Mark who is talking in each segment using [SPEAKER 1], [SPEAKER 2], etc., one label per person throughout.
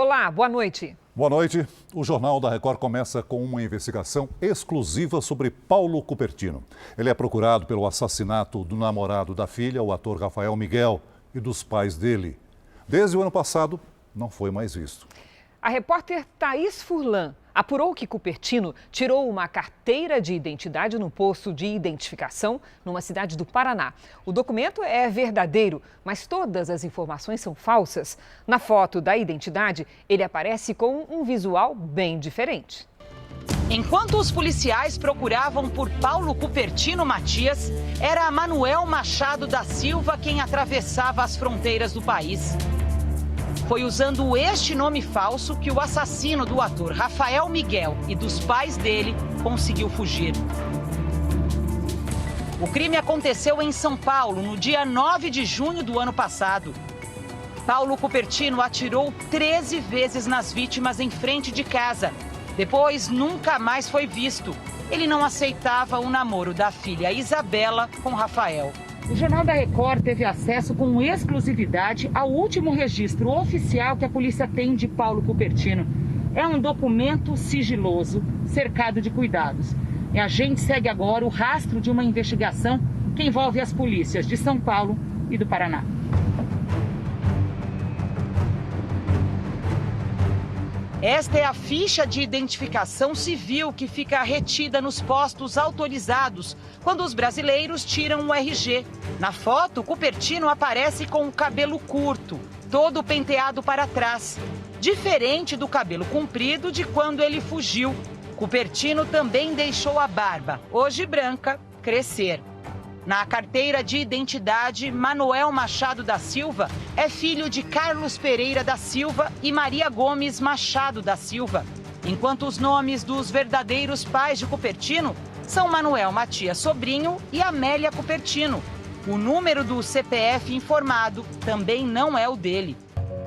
[SPEAKER 1] Olá, boa noite.
[SPEAKER 2] Boa noite. O Jornal da Record começa com uma investigação exclusiva sobre Paulo Cupertino. Ele é procurado pelo assassinato do namorado da filha, o ator Rafael Miguel, e dos pais dele. Desde o ano passado, não foi mais visto.
[SPEAKER 1] A repórter Thaís Furlan apurou que Cupertino tirou uma carteira de identidade no posto de identificação numa cidade do Paraná. O documento é verdadeiro, mas todas as informações são falsas. Na foto da identidade, ele aparece com um visual bem diferente.
[SPEAKER 3] Enquanto os policiais procuravam por Paulo Cupertino Matias, era Manuel Machado da Silva quem atravessava as fronteiras do país. Foi usando este nome falso que o assassino do ator Rafael Miguel e dos pais dele conseguiu fugir. O crime aconteceu em São Paulo, no dia 9 de junho do ano passado. Paulo Cupertino atirou 13 vezes nas vítimas em frente de casa. Depois, nunca mais foi visto. Ele não aceitava o namoro da filha Isabela com Rafael. O Jornal da Record teve acesso com exclusividade ao último registro oficial que a polícia tem de Paulo Cupertino. É um documento sigiloso, cercado de cuidados. E a gente segue agora o rastro de uma investigação que envolve as polícias de São Paulo e do Paraná. Esta é a ficha de identificação civil que fica retida nos postos autorizados quando os brasileiros tiram o RG. Na foto, Cupertino aparece com o cabelo curto, todo penteado para trás, diferente do cabelo comprido de quando ele fugiu. Cupertino também deixou a barba, hoje branca, crescer. Na carteira de identidade, Manuel Machado da Silva é filho de Carlos Pereira da Silva e Maria Gomes Machado da Silva, enquanto os nomes dos verdadeiros pais de Cupertino são Manuel Matias Sobrinho e Amélia Cupertino. O número do CPF informado também não é o dele.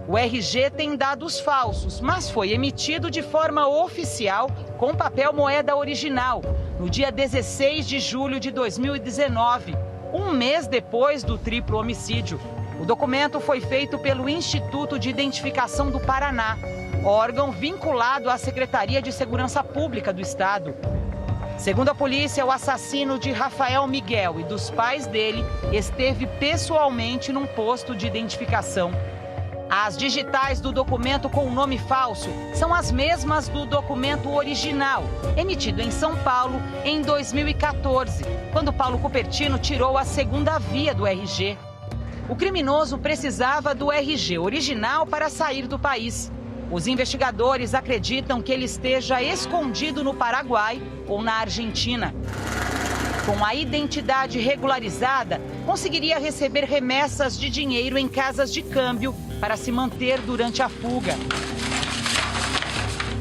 [SPEAKER 3] O RG tem dados falsos, mas foi emitido de forma oficial com papel moeda original, no dia 16 de julho de 2019, um mês depois do triplo homicídio. O documento foi feito pelo Instituto de Identificação do Paraná, órgão vinculado à Secretaria de Segurança Pública do Estado. Segundo a polícia, o assassino de Rafael Miguel e dos pais dele esteve pessoalmente num posto de identificação. As digitais do documento com o nome falso são as mesmas do documento original, emitido em São Paulo em 2014, quando Paulo Cupertino tirou a segunda via do RG. O criminoso precisava do RG original para sair do país. Os investigadores acreditam que ele esteja escondido no Paraguai ou na Argentina. Com a identidade regularizada, conseguiria receber remessas de dinheiro em casas de câmbio para se manter durante a fuga.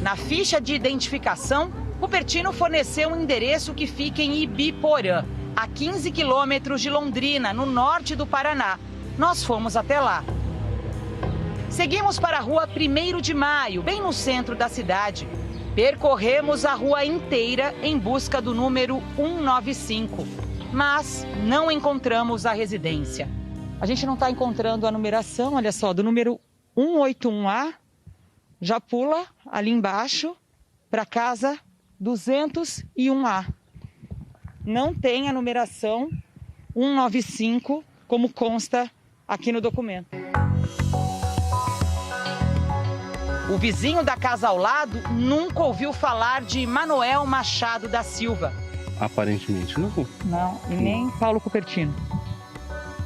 [SPEAKER 3] Na ficha de identificação, Cupertino forneceu um endereço que fica em Ibiporã, a 15 quilômetros de Londrina, no norte do Paraná. Nós fomos até lá. Seguimos para a rua 1º de Maio, bem no centro da cidade. Percorremos a rua inteira em busca do número 195, mas não encontramos a residência. A gente não está encontrando a numeração, olha só, do número 181A, já pula ali embaixo para casa 201A. Não tem a numeração 195 como consta aqui no documento. O vizinho da casa ao lado nunca ouviu falar de Manuel Machado da Silva.
[SPEAKER 4] Aparentemente não.
[SPEAKER 3] Não, e nem Paulo Cupertino.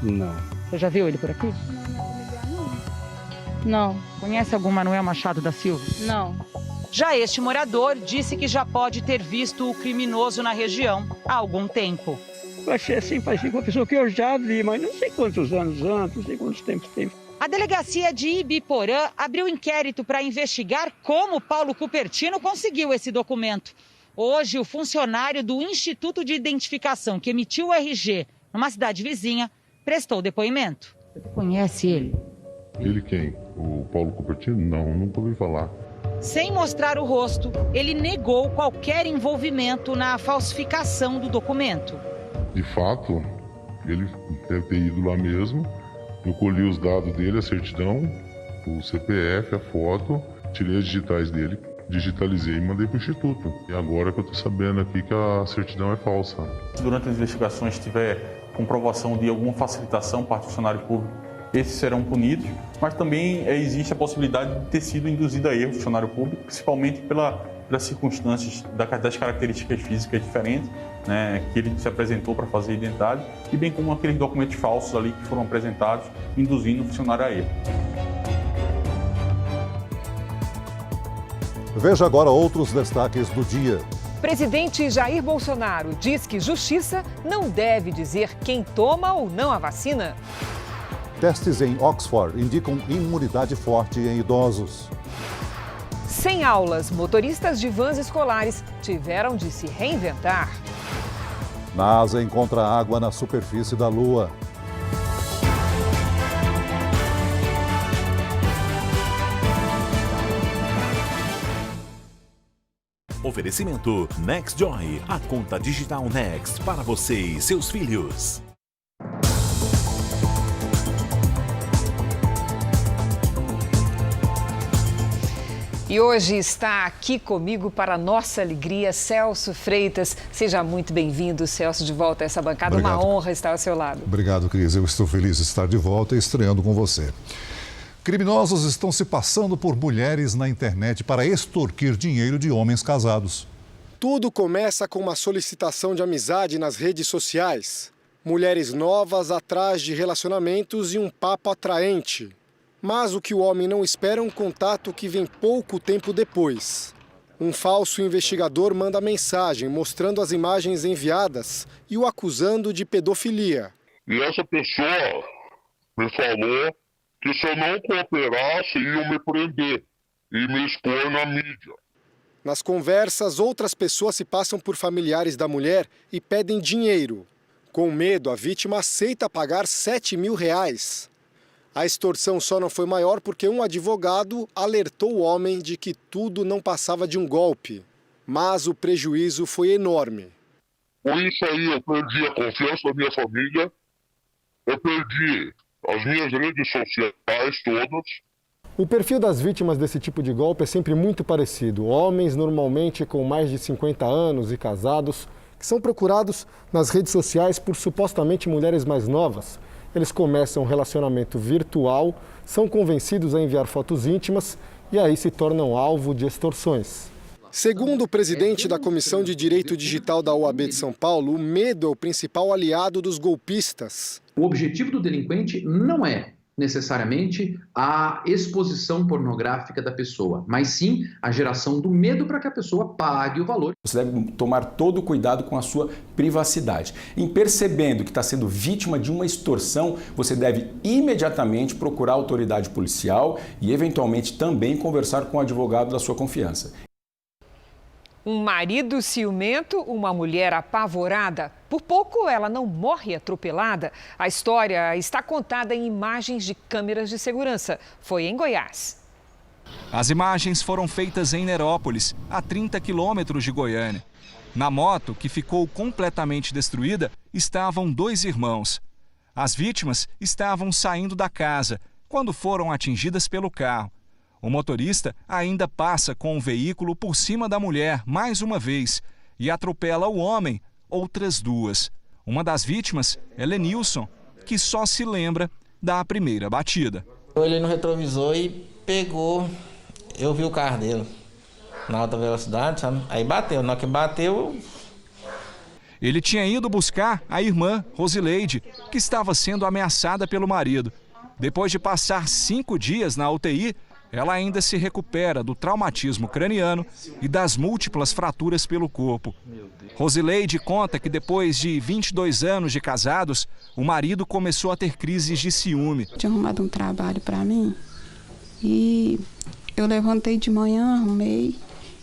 [SPEAKER 4] Não.
[SPEAKER 3] Você já viu ele por aqui?
[SPEAKER 5] Não.
[SPEAKER 3] Conhece algum Manuel Machado da Silva?
[SPEAKER 5] Não.
[SPEAKER 3] Já este morador disse que já pode ter visto o criminoso na região há algum tempo.
[SPEAKER 6] Eu achei assim, parecia com uma pessoa que eu já vi, mas não sei quantos anos antes, não sei quantos tempos teve.
[SPEAKER 3] A delegacia de Ibiporã abriu inquérito para investigar como Paulo Cupertino conseguiu esse documento. Hoje, o funcionário do Instituto de Identificação que emitiu o RG numa cidade vizinha prestou depoimento. Você conhece ele?
[SPEAKER 7] Ele quem? O Paulo Cupertino? Não, nunca ouvi falar.
[SPEAKER 3] Sem mostrar o rosto, ele negou qualquer envolvimento na falsificação do documento.
[SPEAKER 7] De fato, ele deve ter ido lá mesmo. Eu colhi os dados dele, a certidão, o CPF, a foto, tirei as digitais dele, digitalizei e mandei para o Instituto. E agora que eu estou sabendo aqui que a certidão é falsa.
[SPEAKER 5] Se durante as investigações tiver comprovação de alguma facilitação para o funcionário público, esses serão punidos, mas também existe a possibilidade de ter sido induzido a erro o funcionário público, principalmente pelas circunstâncias das características físicas diferentes, né, que ele se apresentou para fazer a identidade, e bem como aqueles documentos falsos ali que foram apresentados, induzindo o funcionário a erro.
[SPEAKER 2] Veja agora outros destaques do dia.
[SPEAKER 1] Presidente Jair Bolsonaro diz que justiça não deve dizer quem toma ou não a vacina.
[SPEAKER 2] Testes em Oxford indicam imunidade forte em idosos.
[SPEAKER 1] Sem aulas, motoristas de vans escolares tiveram de se reinventar.
[SPEAKER 2] NASA encontra água na superfície da Lua.
[SPEAKER 8] Oferecimento NextJoy, a conta digital Next para você e seus filhos.
[SPEAKER 1] E hoje está aqui comigo, para nossa alegria, Celso Freitas. Seja muito bem-vindo, Celso, de volta a essa bancada. Obrigado. Uma honra estar ao seu lado.
[SPEAKER 2] Obrigado, Cris. Eu estou feliz de estar de volta e estreando com você. Criminosos estão se passando por mulheres na internet para extorquir dinheiro de homens casados.
[SPEAKER 9] Tudo começa com uma solicitação de amizade nas redes sociais. Mulheres novas atrás de relacionamentos e um papo atraente. Mas o que o homem não espera é um contato que vem pouco tempo depois. Um falso investigador manda mensagem mostrando as imagens enviadas e o acusando de pedofilia.
[SPEAKER 7] E essa pessoa me falou que se eu não cooperasse, iam me prender e me expor na mídia.
[SPEAKER 9] Nas conversas, outras pessoas se passam por familiares da mulher e pedem dinheiro. Com medo, a vítima aceita pagar R$7 mil. A extorsão só não foi maior porque um advogado alertou o homem de que tudo não passava de um golpe. Mas o prejuízo foi enorme.
[SPEAKER 7] Com isso aí, eu perdi a confiança da minha família, eu perdi as minhas redes sociais todas.
[SPEAKER 9] O perfil das vítimas desse tipo de golpe é sempre muito parecido. Homens, normalmente com mais de 50 anos e casados, que são procurados nas redes sociais por supostamente mulheres mais novas. Eles começam um relacionamento virtual, são convencidos a enviar fotos íntimas e aí se tornam alvo de extorsões. Segundo o presidente da Comissão de Direito Digital da OAB de São Paulo, o medo é o principal aliado dos golpistas.
[SPEAKER 10] O objetivo do delinquente não é necessariamente a exposição pornográfica da pessoa, mas sim a geração do medo para que a pessoa pague o valor.
[SPEAKER 11] Você deve tomar todo o cuidado com a sua privacidade. Em percebendo que está sendo vítima de uma extorsão, você deve imediatamente procurar a autoridade policial e eventualmente também conversar com o advogado da sua confiança.
[SPEAKER 1] Um marido ciumento, uma mulher apavorada. Por pouco ela não morre atropelada. A história está contada em imagens de câmeras de segurança. Foi em Goiás.
[SPEAKER 12] As imagens foram feitas em Nerópolis, a 30 quilômetros de Goiânia. Na moto, que ficou completamente destruída, estavam 2 irmãos. As vítimas estavam saindo da casa quando foram atingidas pelo carro. O motorista ainda passa com o veículo por cima da mulher mais uma vez e atropela o homem, outras 2. Uma das vítimas é Lenilson, que só se lembra da primeira batida.
[SPEAKER 13] Eu olhei no retrovisor e pegou, eu vi o carro dele na alta velocidade, sabe? Aí bateu, na hora que bateu...
[SPEAKER 12] Ele tinha ido buscar a irmã, Rosileide, que estava sendo ameaçada pelo marido. Depois de passar 5 dias na UTI, ela ainda se recupera do traumatismo craniano e das múltiplas fraturas pelo corpo. Rosileide conta que depois de 22 anos de casados, o marido começou a ter crises de ciúme.
[SPEAKER 14] Tinha arrumado um trabalho para mim e eu levantei de manhã, arrumei,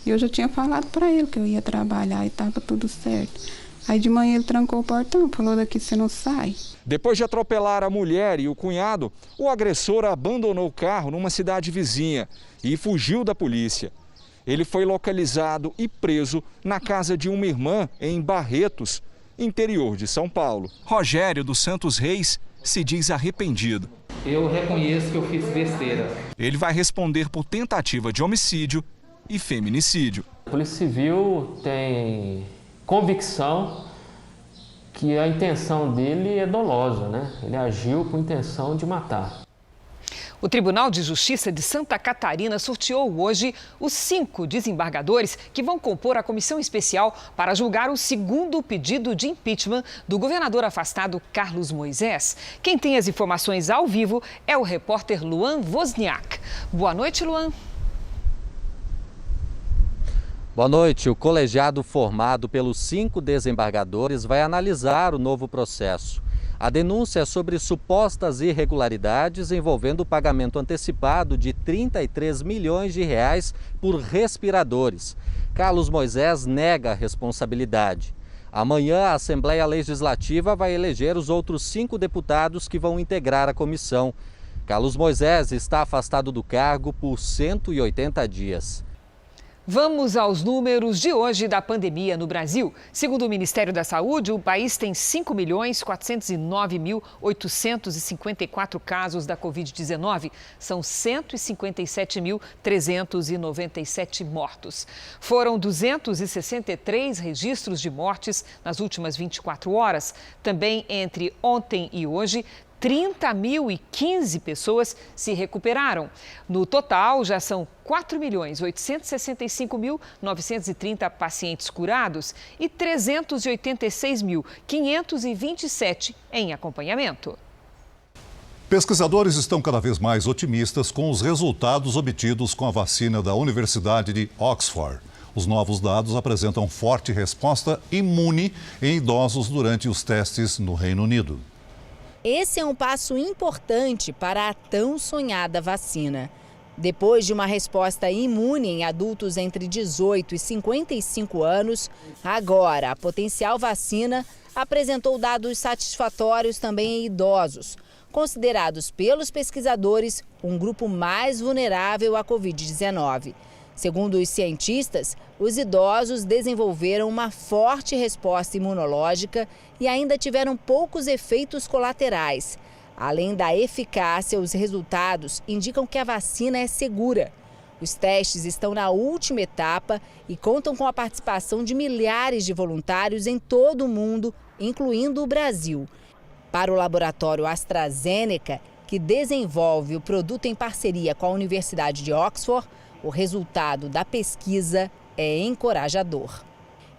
[SPEAKER 14] e eu já tinha falado para ele que eu ia trabalhar e estava tudo certo. Aí de manhã ele trancou o portão, falou: daqui você não sai.
[SPEAKER 12] Depois de atropelar a mulher e o cunhado, o agressor abandonou o carro numa cidade vizinha e fugiu da polícia. Ele foi localizado e preso na casa de uma irmã em Barretos, interior de São Paulo. Rogério dos Santos Reis se diz arrependido.
[SPEAKER 15] eu reconheço que eu fiz besteira.
[SPEAKER 12] Ele vai responder por tentativa de homicídio e feminicídio.
[SPEAKER 16] A Polícia Civil tem convicção que a intenção dele é dolosa, né? Ele agiu com intenção de matar.
[SPEAKER 1] O Tribunal de Justiça de Santa Catarina sorteou hoje os 5 desembargadores que vão compor a comissão especial para julgar o segundo pedido de impeachment do governador afastado Carlos Moisés. Quem tem as informações ao vivo é o repórter Luan Wozniak. Boa noite, Luan.
[SPEAKER 17] Boa noite. O colegiado formado pelos 5 desembargadores vai analisar o novo processo. A denúncia é sobre supostas irregularidades envolvendo o pagamento antecipado de 33 milhões de reais por respiradores. Carlos Moisés nega a responsabilidade. Amanhã, a Assembleia Legislativa vai eleger os outros 5 deputados que vão integrar a comissão. Carlos Moisés está afastado do cargo por 180 dias.
[SPEAKER 1] Vamos aos números de hoje da pandemia no Brasil. Segundo o Ministério da Saúde, o país tem 5.409.854 casos da Covid-19. São 157.397 mortos. Foram 263 registros de mortes nas últimas 24 horas. Também entre ontem e hoje, 30.015 pessoas se recuperaram. No total, já são 4.865.930 pacientes curados e 386.527 em acompanhamento.
[SPEAKER 2] Pesquisadores estão cada vez mais otimistas com os resultados obtidos com a vacina da Universidade de Oxford. Os novos dados apresentam forte resposta imune em idosos durante os testes no Reino Unido.
[SPEAKER 18] Esse é um passo importante para a tão sonhada vacina. Depois de uma resposta imune em adultos entre 18 e 55 anos, agora a potencial vacina apresentou dados satisfatórios também em idosos, considerados pelos pesquisadores um grupo mais vulnerável à Covid-19. Segundo os cientistas, os idosos desenvolveram uma forte resposta imunológica e ainda tiveram poucos efeitos colaterais. Além da eficácia, os resultados indicam que a vacina é segura. Os testes estão na última etapa e contam com a participação de milhares de voluntários em todo o mundo, incluindo o Brasil. Para o laboratório AstraZeneca, que desenvolve o produto em parceria com a Universidade de Oxford, o resultado da pesquisa é encorajador.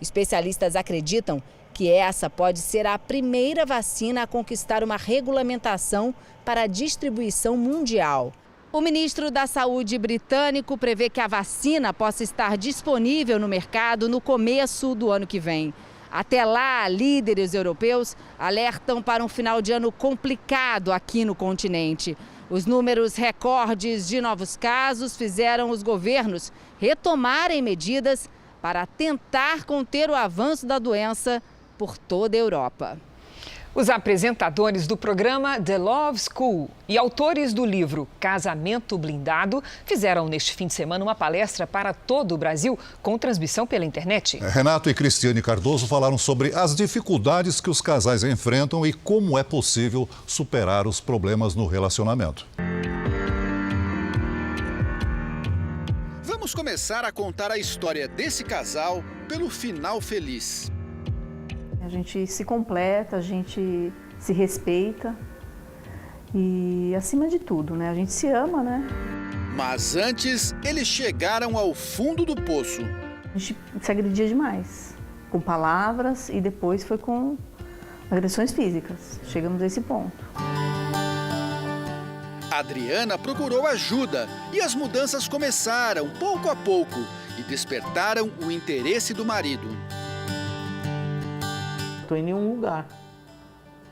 [SPEAKER 18] Especialistas acreditam que essa pode ser a primeira vacina a conquistar uma regulamentação para a distribuição mundial. O ministro da Saúde britânico prevê que a vacina possa estar disponível no mercado no começo do ano que vem. Até lá, líderes europeus alertam para um final de ano complicado aqui no continente. Os números recordes de novos casos fizeram os governos retomarem medidas para tentar conter o avanço da doença por toda a Europa.
[SPEAKER 1] Os apresentadores do programa The Love School e autores do livro Casamento Blindado fizeram neste fim de semana uma palestra para todo o Brasil com transmissão pela internet.
[SPEAKER 2] Renato e Cristiane Cardoso falaram sobre as dificuldades que os casais enfrentam e como é possível superar os problemas no relacionamento.
[SPEAKER 19] Vamos começar a contar a história desse casal pelo final feliz.
[SPEAKER 20] A gente se completa, a gente se respeita e, acima de tudo, né? A gente se ama, né?
[SPEAKER 19] Mas antes, eles chegaram ao fundo do poço.
[SPEAKER 20] A gente se agredia demais, com palavras e depois foi com agressões físicas. Chegamos a esse ponto.
[SPEAKER 19] A Adriana procurou ajuda e as mudanças começaram pouco a pouco e despertaram o interesse do marido.
[SPEAKER 21] Estou em nenhum lugar.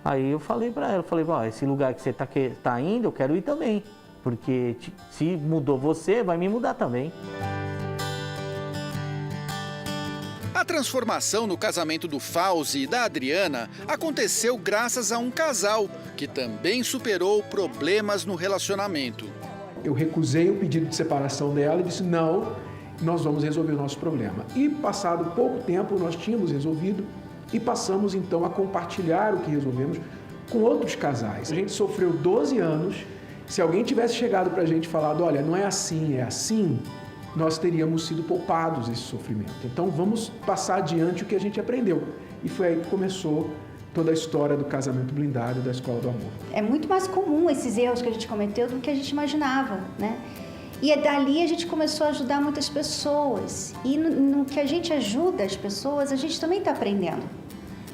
[SPEAKER 21] Aí eu falei para ela, esse lugar que você tá indo, eu quero ir também. Porque se mudou você, vai me mudar também.
[SPEAKER 19] A transformação no casamento do Fauzi e da Adriana aconteceu graças a um casal que também superou problemas no relacionamento.
[SPEAKER 22] Eu recusei o pedido de separação dela e disse, não, nós vamos resolver o nosso problema. E passado pouco tempo, nós tínhamos resolvido e passamos então a compartilhar o que resolvemos com outros casais. A gente sofreu 12 anos Se alguém tivesse chegado para a gente e falado, olha, não é assim, é assim, nós teríamos sido poupados desse sofrimento. Então vamos passar adiante o que a gente aprendeu. E foi aí que começou toda a história do casamento blindado da Escola do Amor.
[SPEAKER 4] É muito mais comum esses erros que a gente cometeu do que a gente imaginava, né? E dali a gente começou a ajudar muitas pessoas. E no que a gente ajuda as pessoas, a gente também está aprendendo.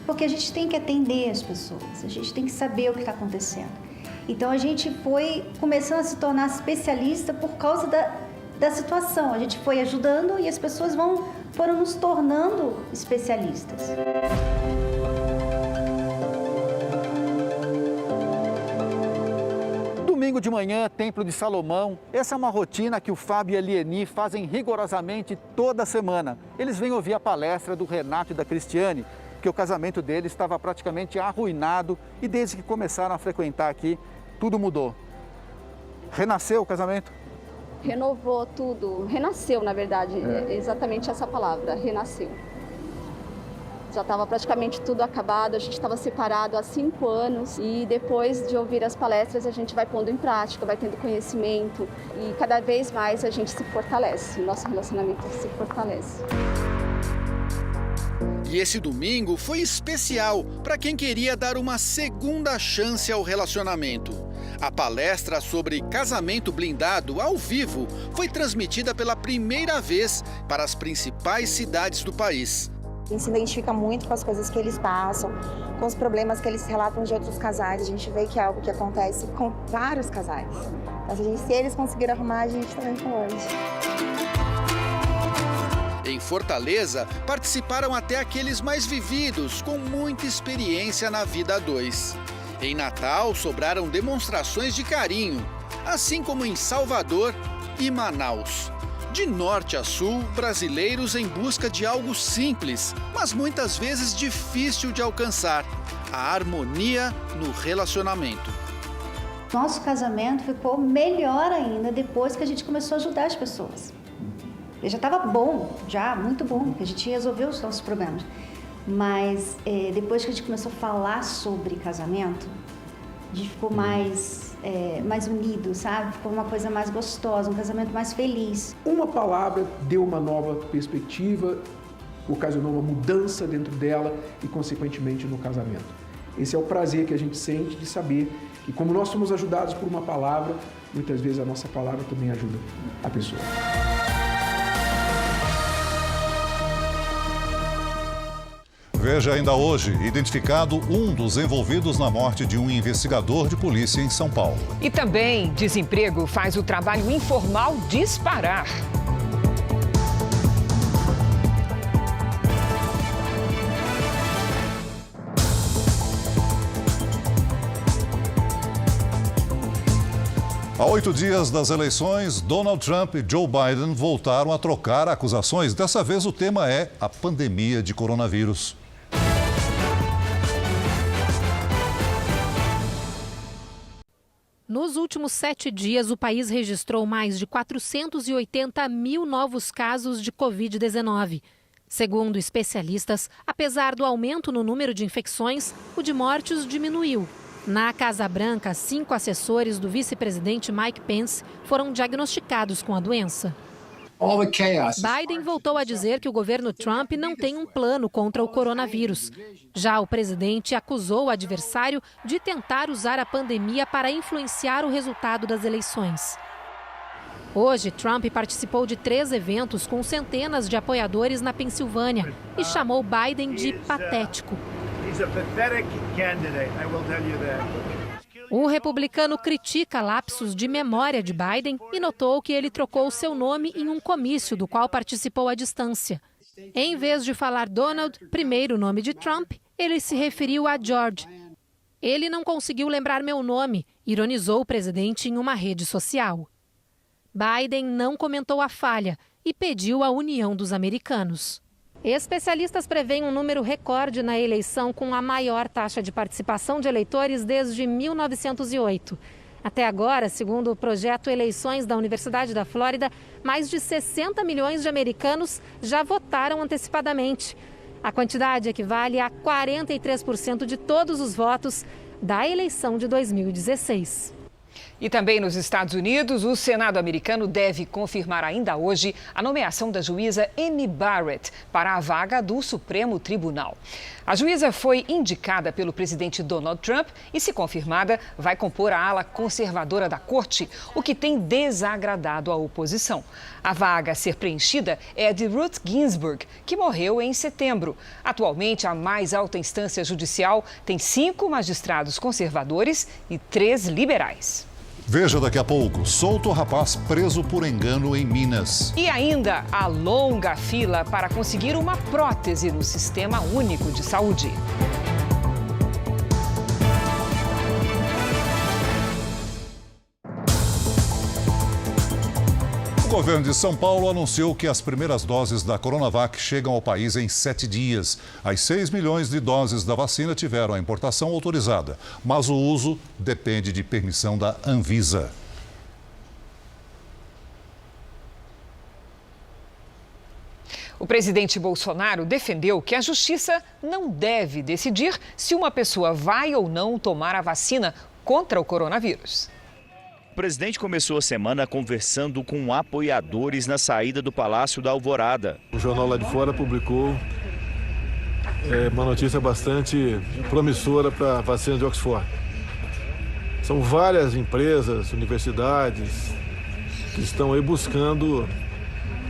[SPEAKER 4] Porque a gente tem que atender as pessoas, a gente tem que saber o que está acontecendo. Então a gente foi começando a se tornar especialista por causa da situação. A gente foi ajudando e as pessoas foram nos tornando especialistas.
[SPEAKER 6] Domingo de manhã, Templo de Salomão. Essa é uma rotina que o Fábio e a Lieni fazem rigorosamente toda semana. Eles vêm ouvir a palestra do Renato e da Cristiane, que o casamento deles estava praticamente arruinado e desde que começaram a frequentar aqui, tudo mudou. Renasceu o casamento?
[SPEAKER 23] Renovou tudo, renasceu na verdade, é exatamente essa palavra, renasceu. Já estava praticamente tudo acabado, a gente estava separado há 5 anos e depois de ouvir as palestras a gente vai pondo em prática, vai tendo conhecimento e cada vez mais a gente se fortalece, o nosso relacionamento se fortalece.
[SPEAKER 19] E esse domingo foi especial para quem queria dar uma segunda chance ao relacionamento. A palestra sobre casamento blindado ao vivo foi transmitida pela primeira vez para as principais cidades do país.
[SPEAKER 24] A gente se identifica muito com as coisas que eles passam, com os problemas que eles relatam de outros casais. A gente vê que é algo que acontece com vários casais. Então, se eles conseguiram arrumar, a gente também pode.
[SPEAKER 19] Em Fortaleza, participaram até aqueles mais vividos, com muita experiência na vida a dois. Em Natal, sobraram demonstrações de carinho, assim como em Salvador e Manaus. De norte a sul, brasileiros em busca de algo simples, mas muitas vezes difícil de alcançar: a harmonia no relacionamento.
[SPEAKER 4] Nosso casamento ficou melhor ainda depois que a gente começou a ajudar as pessoas. Ele já estava bom, muito bom, porque a gente resolveu os nossos problemas. Mas depois que a gente começou a falar sobre casamento, a gente ficou mais unido, sabe? Ficou uma coisa mais gostosa, um casamento mais feliz.
[SPEAKER 22] Uma palavra deu uma nova perspectiva, ocasionou uma mudança dentro dela e, consequentemente, no casamento. Esse é o prazer que a gente sente de saber que, como nós somos ajudados por uma palavra, muitas vezes a nossa palavra também ajuda a pessoa.
[SPEAKER 2] Veja ainda hoje, identificado um dos envolvidos na morte de um investigador de polícia em São Paulo.
[SPEAKER 1] E também, desemprego faz o trabalho informal disparar.
[SPEAKER 2] Há 8 dias das eleições, Donald Trump e Joe Biden voltaram a trocar acusações. Dessa vez o tema é a pandemia de coronavírus.
[SPEAKER 25] Nos últimos 7 dias, o país registrou mais de 480 mil novos casos de Covid-19. Segundo especialistas, apesar do aumento no número de infecções, o de mortes diminuiu. Na Casa Branca, 5 assessores do vice-presidente Mike Pence foram diagnosticados com a doença. Biden voltou a dizer que o governo Trump não tem um plano contra o coronavírus. Já o presidente acusou o adversário de tentar usar a pandemia para influenciar o resultado das eleições. Hoje, Trump participou de 3 eventos com centenas de apoiadores na Pensilvânia e chamou Biden de patético. O republicano critica lapsos de memória de Biden e notou que ele trocou seu nome em um comício do qual participou à distância. Em vez de falar Donald, primeiro nome de Trump, ele se referiu a George. Ele não conseguiu lembrar meu nome, ironizou o presidente em uma rede social. Biden não comentou a falha e pediu a união dos americanos. Especialistas preveem um número recorde na eleição com a maior taxa de participação de eleitores desde 1908. Até agora, segundo o projeto Eleições da Universidade da Flórida, mais de 60 milhões de americanos já votaram antecipadamente. A quantidade equivale a 43% de todos os votos da eleição de 2016.
[SPEAKER 1] E também nos Estados Unidos, o Senado americano deve confirmar ainda hoje a nomeação da juíza Amy Barrett para a vaga do Supremo Tribunal. A juíza foi indicada pelo presidente Donald Trump e, se confirmada, vai compor a ala conservadora da corte, o que tem desagradado a oposição. A vaga a ser preenchida é a de Ruth Ginsburg, que morreu em setembro. Atualmente, a mais alta instância judicial tem 5 magistrados conservadores e 3 liberais.
[SPEAKER 2] Veja daqui a pouco, solto o rapaz preso por engano em Minas.
[SPEAKER 1] E ainda a longa fila para conseguir uma prótese no Sistema Único de Saúde.
[SPEAKER 2] O governo de São Paulo anunciou que as primeiras doses da Coronavac chegam ao país em 7 dias. As 6 milhões de doses da vacina tiveram a importação autorizada, mas o uso depende de permissão da Anvisa.
[SPEAKER 1] O presidente Bolsonaro defendeu que a justiça não deve decidir se uma pessoa vai ou não tomar a vacina contra o coronavírus.
[SPEAKER 3] O presidente começou a semana conversando com apoiadores na saída do Palácio da Alvorada.
[SPEAKER 5] O jornal lá de fora publicou uma notícia bastante promissora para a vacina de Oxford. São várias empresas, universidades, que estão aí buscando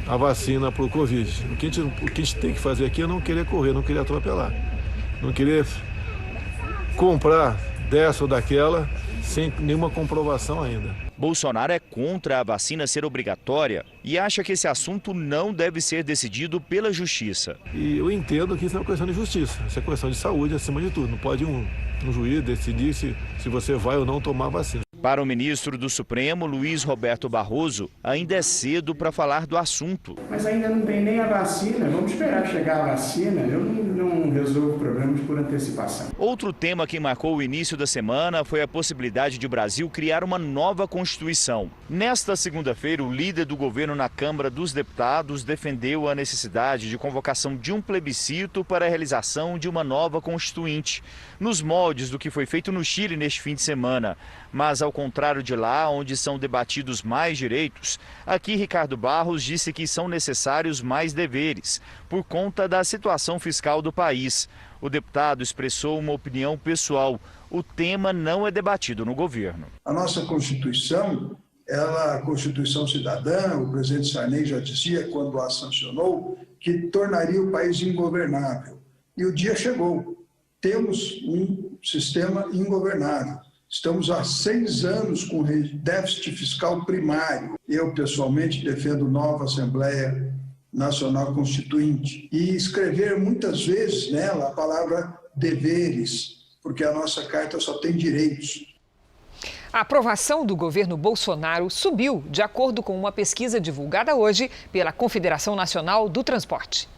[SPEAKER 5] a vacina para o Covid. O que a gente tem que fazer aqui é não querer correr, não querer atropelar. Não querer comprar dessa ou daquela sem nenhuma comprovação ainda.
[SPEAKER 3] Bolsonaro é contra a vacina ser obrigatória e acha que esse assunto não deve ser decidido pela justiça.
[SPEAKER 5] E eu entendo que isso é uma questão de justiça, isso é questão de saúde acima de tudo. Não pode um juiz decidir se você vai ou não tomar a vacina.
[SPEAKER 3] Para o ministro do Supremo, Luiz Roberto Barroso, ainda é cedo para falar do assunto.
[SPEAKER 7] Mas ainda não tem nem a vacina, vamos esperar chegar a vacina, eu não resolvo problemas por antecipação.
[SPEAKER 3] Outro tema que marcou o início da semana foi a possibilidade de o Brasil criar uma nova Constituição. Nesta segunda-feira, o líder do governo na Câmara dos Deputados defendeu a necessidade de convocação de um plebiscito para a realização de uma nova Constituinte, nos moldes do que foi feito no Chile neste fim de semana. Mas, ao contrário de lá, onde são debatidos mais direitos, aqui Ricardo Barros disse que são necessários mais deveres, por conta da situação fiscal do país. O deputado expressou uma opinião pessoal. O tema não é debatido no governo.
[SPEAKER 8] A nossa Constituição, a Constituição Cidadã, o presidente Sarney já dizia, quando a sancionou, que tornaria o país ingovernável. E o dia chegou. Temos um sistema ingovernável. Estamos há 6 anos com déficit fiscal primário. Eu, pessoalmente, defendo nova Assembleia Nacional Constituinte e escrever muitas vezes nela a palavra deveres, porque a nossa carta só tem direitos.
[SPEAKER 1] A aprovação do governo Bolsonaro subiu, de acordo com uma pesquisa divulgada hoje pela Confederação Nacional do Transporte.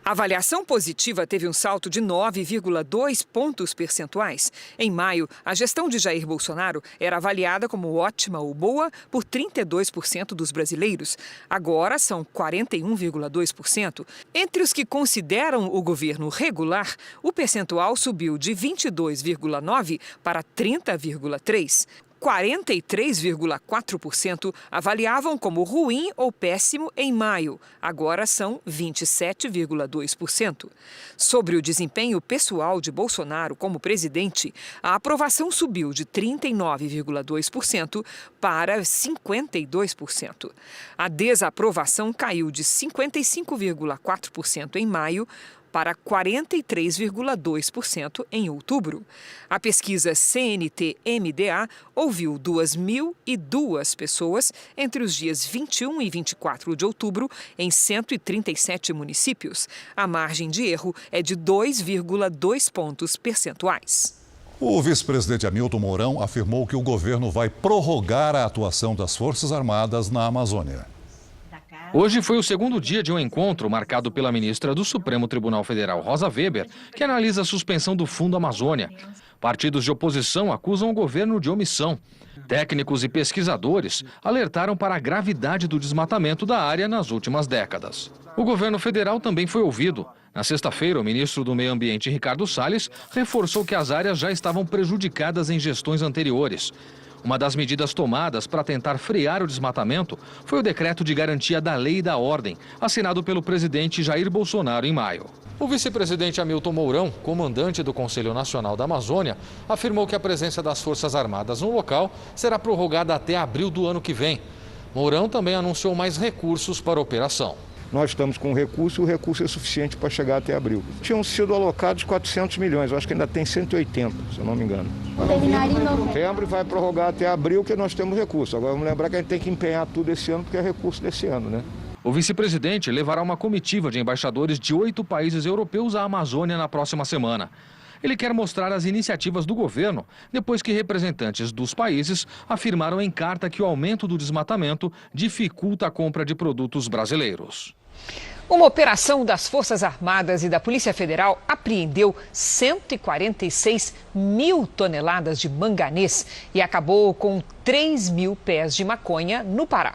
[SPEAKER 1] A avaliação positiva teve um salto de 9,2 pontos percentuais. Em maio, a gestão de Jair Bolsonaro era avaliada como ótima ou boa por 32% dos brasileiros. Agora são 41,2%. Entre os que consideram o governo regular, o percentual subiu de 22,9% para 30,3%. 43,4% avaliavam como ruim ou péssimo em maio. Agora são 27,2%. Sobre o desempenho pessoal de Bolsonaro como presidente, a aprovação subiu de 39,2% para 52%. A desaprovação caiu de 55,4% em maio para 43,2% em outubro. A pesquisa CNT-MDA ouviu 2.002 pessoas entre os dias 21 e 24 de outubro em 137 municípios. A margem de erro é de 2,2 pontos percentuais.
[SPEAKER 2] O vice-presidente Hamilton Mourão afirmou que o governo vai prorrogar a atuação das Forças Armadas na Amazônia.
[SPEAKER 9] Hoje foi o segundo dia de um encontro marcado pela ministra do Supremo Tribunal Federal, Rosa Weber, que analisa a suspensão do Fundo Amazônia. Partidos de oposição acusam o governo de omissão. Técnicos e pesquisadores alertaram para a gravidade do desmatamento da área nas últimas décadas. O governo federal também foi ouvido. Na sexta-feira, o ministro do Meio Ambiente, Ricardo Salles, reforçou que as áreas já estavam prejudicadas em gestões anteriores. Uma das medidas tomadas para tentar frear o desmatamento foi o decreto de garantia da lei e da ordem, assinado pelo presidente Jair Bolsonaro em maio. O vice-presidente Hamilton Mourão, comandante do Conselho Nacional da Amazônia, afirmou que a presença das Forças Armadas no local será prorrogada até abril do ano que vem. Mourão também anunciou mais recursos para a operação.
[SPEAKER 10] Nós estamos com recurso e o recurso é suficiente para chegar até abril. Tinham sido alocados 400 milhões, eu acho que ainda tem 180, se eu não me engano.
[SPEAKER 24] Terminaria em novembro
[SPEAKER 10] E vai prorrogar até abril, que nós temos recurso. Agora vamos lembrar que a gente tem que empenhar tudo esse ano, porque é recurso desse ano, né?
[SPEAKER 9] O vice-presidente levará uma comitiva de embaixadores de 8 países europeus à Amazônia na próxima semana. Ele quer mostrar as iniciativas do governo, depois que representantes dos países afirmaram em carta que o aumento do desmatamento dificulta a compra de produtos brasileiros.
[SPEAKER 1] Uma operação das Forças Armadas e da Polícia Federal apreendeu 146 mil toneladas de manganês e acabou com 3 mil pés de maconha no Pará.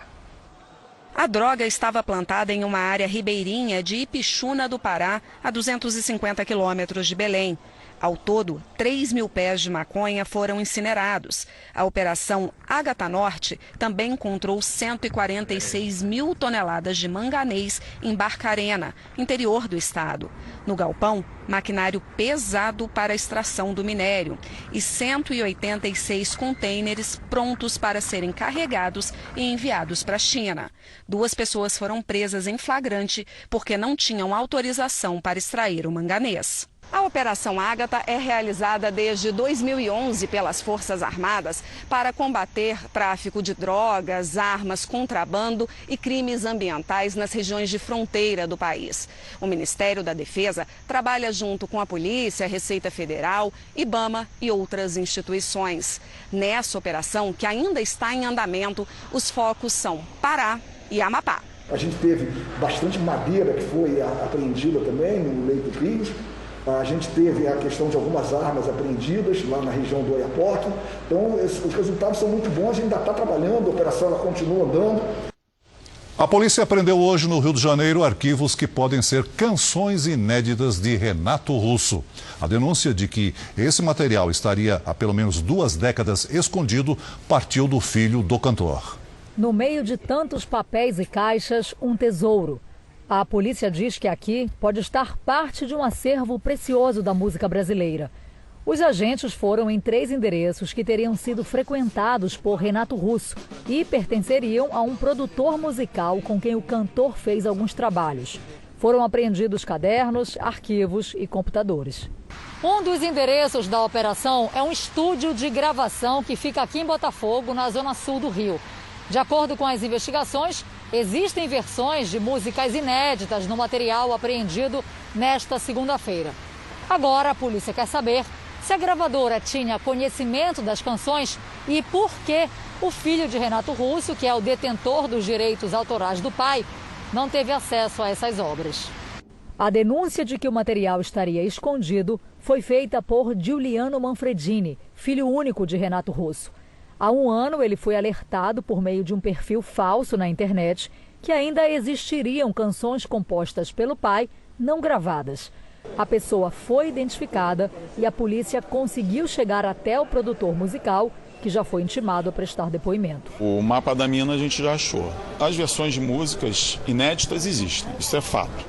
[SPEAKER 11] A droga estava plantada em uma área ribeirinha de Ipixuna do Pará, a 250 quilômetros de Belém. Ao todo, 3 mil pés de maconha foram incinerados. A Operação Ágata Norte também encontrou 146 mil toneladas de manganês em Barcarena, interior do estado. No galpão, maquinário pesado para a extração do minério e 186 contêineres prontos para serem carregados e enviados para a China. 2 pessoas foram presas em flagrante porque não tinham autorização para extrair o manganês. A Operação Ágata é realizada desde 2011 pelas Forças Armadas para combater tráfico de drogas, armas, contrabando e crimes ambientais nas regiões de fronteira do país. O Ministério da Defesa trabalha junto com a Polícia, a Receita Federal, IBAMA e outras instituições. Nessa operação, que ainda está em andamento, os focos são Pará e Amapá.
[SPEAKER 13] A gente teve bastante madeira que foi apreendida também no Leito do Rio. A gente teve a questão de algumas armas apreendidas lá na região do Oiapoque. Então, os resultados são muito bons, a gente ainda está trabalhando, a operação ela continua andando.
[SPEAKER 2] A polícia apreendeu hoje no Rio de Janeiro arquivos que podem ser canções inéditas de Renato Russo. A denúncia de que esse material estaria há pelo menos 2 décadas escondido partiu do filho do cantor.
[SPEAKER 14] No meio de tantos papéis e caixas, um tesouro. A polícia diz que aqui pode estar parte de um acervo precioso da música brasileira. Os agentes foram em 3 endereços que teriam sido frequentados por Renato Russo e pertenceriam a um produtor musical com quem o cantor fez alguns trabalhos. Foram apreendidos cadernos, arquivos e computadores. Um dos endereços da operação é um estúdio de gravação que fica aqui em Botafogo, na zona sul do Rio. De acordo com as investigações, existem versões de músicas inéditas no material apreendido nesta segunda-feira. Agora a polícia quer saber se a gravadora tinha conhecimento das canções e por que o filho de Renato Russo, que é o detentor dos direitos autorais do pai, não teve acesso a essas obras. A denúncia de que o material estaria escondido foi feita por Giuliano Manfredini, filho único de Renato Russo. Há 1 ano, ele foi alertado por meio de um perfil falso na internet que ainda existiriam canções compostas pelo pai não gravadas. A pessoa foi identificada e a polícia conseguiu chegar até o produtor musical, que já foi intimado a prestar depoimento.
[SPEAKER 15] O mapa da mina a gente já achou. As versões de músicas inéditas existem, isso é fato.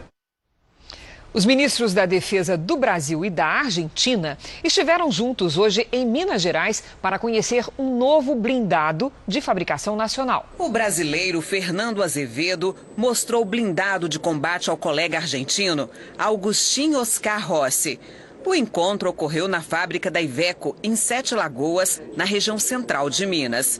[SPEAKER 1] Os ministros da Defesa do Brasil e da Argentina estiveram juntos hoje em Minas Gerais para conhecer um novo blindado de fabricação nacional.
[SPEAKER 26] O brasileiro Fernando Azevedo mostrou o blindado de combate ao colega argentino Agustín Oscar Rossi. O encontro ocorreu na fábrica da Iveco, em 7 Lagoas, na região central de Minas.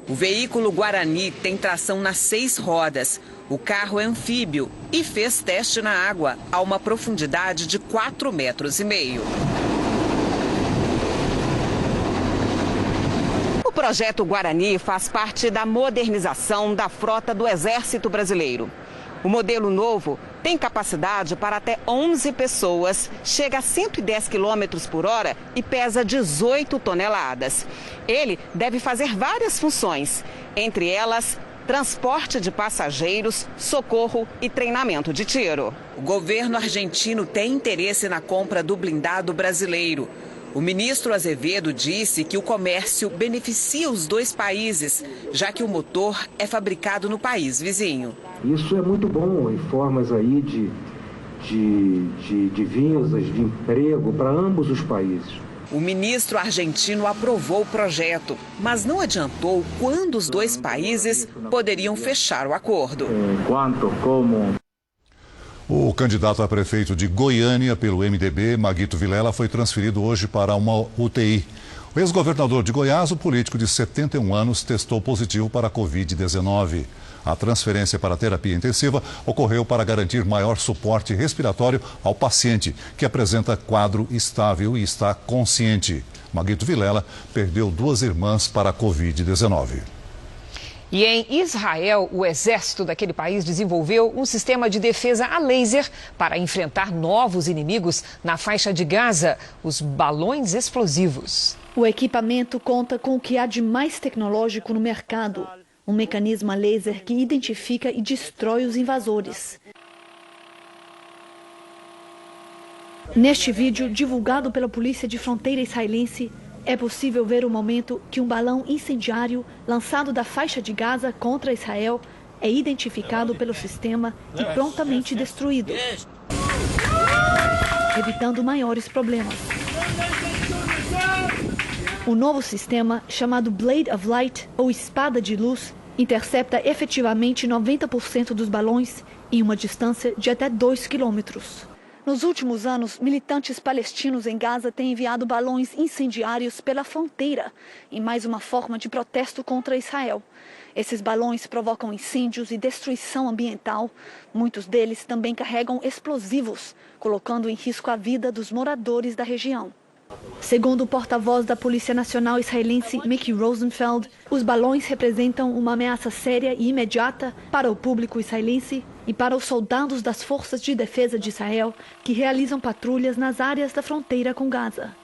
[SPEAKER 26] O veículo Guarani tem tração nas 6 rodas. O carro é anfíbio e fez teste na água a uma profundidade de 4,5 metros. O projeto Guarani faz parte da modernização da frota do Exército Brasileiro. O modelo novo tem capacidade para até 11 pessoas, chega a 110 km por hora e pesa 18 toneladas. Ele deve fazer várias funções, entre elas transporte de passageiros, socorro e treinamento de tiro. O governo argentino tem interesse na compra do blindado brasileiro. O ministro Azevedo disse que o comércio beneficia os dois países, já que o motor é fabricado no país vizinho.
[SPEAKER 12] Isso é muito bom em formas aí de visas, de emprego para ambos os países.
[SPEAKER 26] O ministro argentino aprovou o projeto, mas não adiantou quando os dois países poderiam fechar o acordo.
[SPEAKER 12] Quanto, como...
[SPEAKER 2] O candidato a prefeito de Goiânia pelo MDB, Maguito Vilela, foi transferido hoje para uma UTI. O ex-governador de Goiás, o político de 71 anos, testou positivo para a Covid-19. A transferência para a terapia intensiva ocorreu para garantir maior suporte respiratório ao paciente, que apresenta quadro estável e está consciente. Maguito Vilela perdeu 2 irmãs para a Covid-19.
[SPEAKER 1] E em Israel, o exército daquele país desenvolveu um sistema de defesa a laser para enfrentar novos inimigos na faixa de Gaza, os balões explosivos.
[SPEAKER 16] O equipamento conta com o que há de mais tecnológico no mercado. Um mecanismo a laser que identifica e destrói os invasores. Neste vídeo, divulgado pela Polícia de Fronteira israelense, é possível ver o momento que um balão incendiário lançado da faixa de Gaza contra Israel é identificado pelo sistema e prontamente destruído, evitando maiores problemas. O novo sistema, chamado Blade of Light, ou Espada de Luz, intercepta efetivamente 90% dos balões em uma distância de até 2 quilômetros. Nos últimos anos, militantes palestinos em Gaza têm enviado balões incendiários pela fronteira, em mais uma forma de protesto contra Israel. Esses balões provocam incêndios e destruição ambiental. Muitos deles também carregam explosivos, colocando em risco a vida dos moradores da região. Segundo o porta-voz da Polícia Nacional israelense, Mickey Rosenfeld, os balões representam uma ameaça séria e imediata para o público israelense e para os soldados das Forças de Defesa de Israel que realizam patrulhas nas áreas da fronteira com Gaza.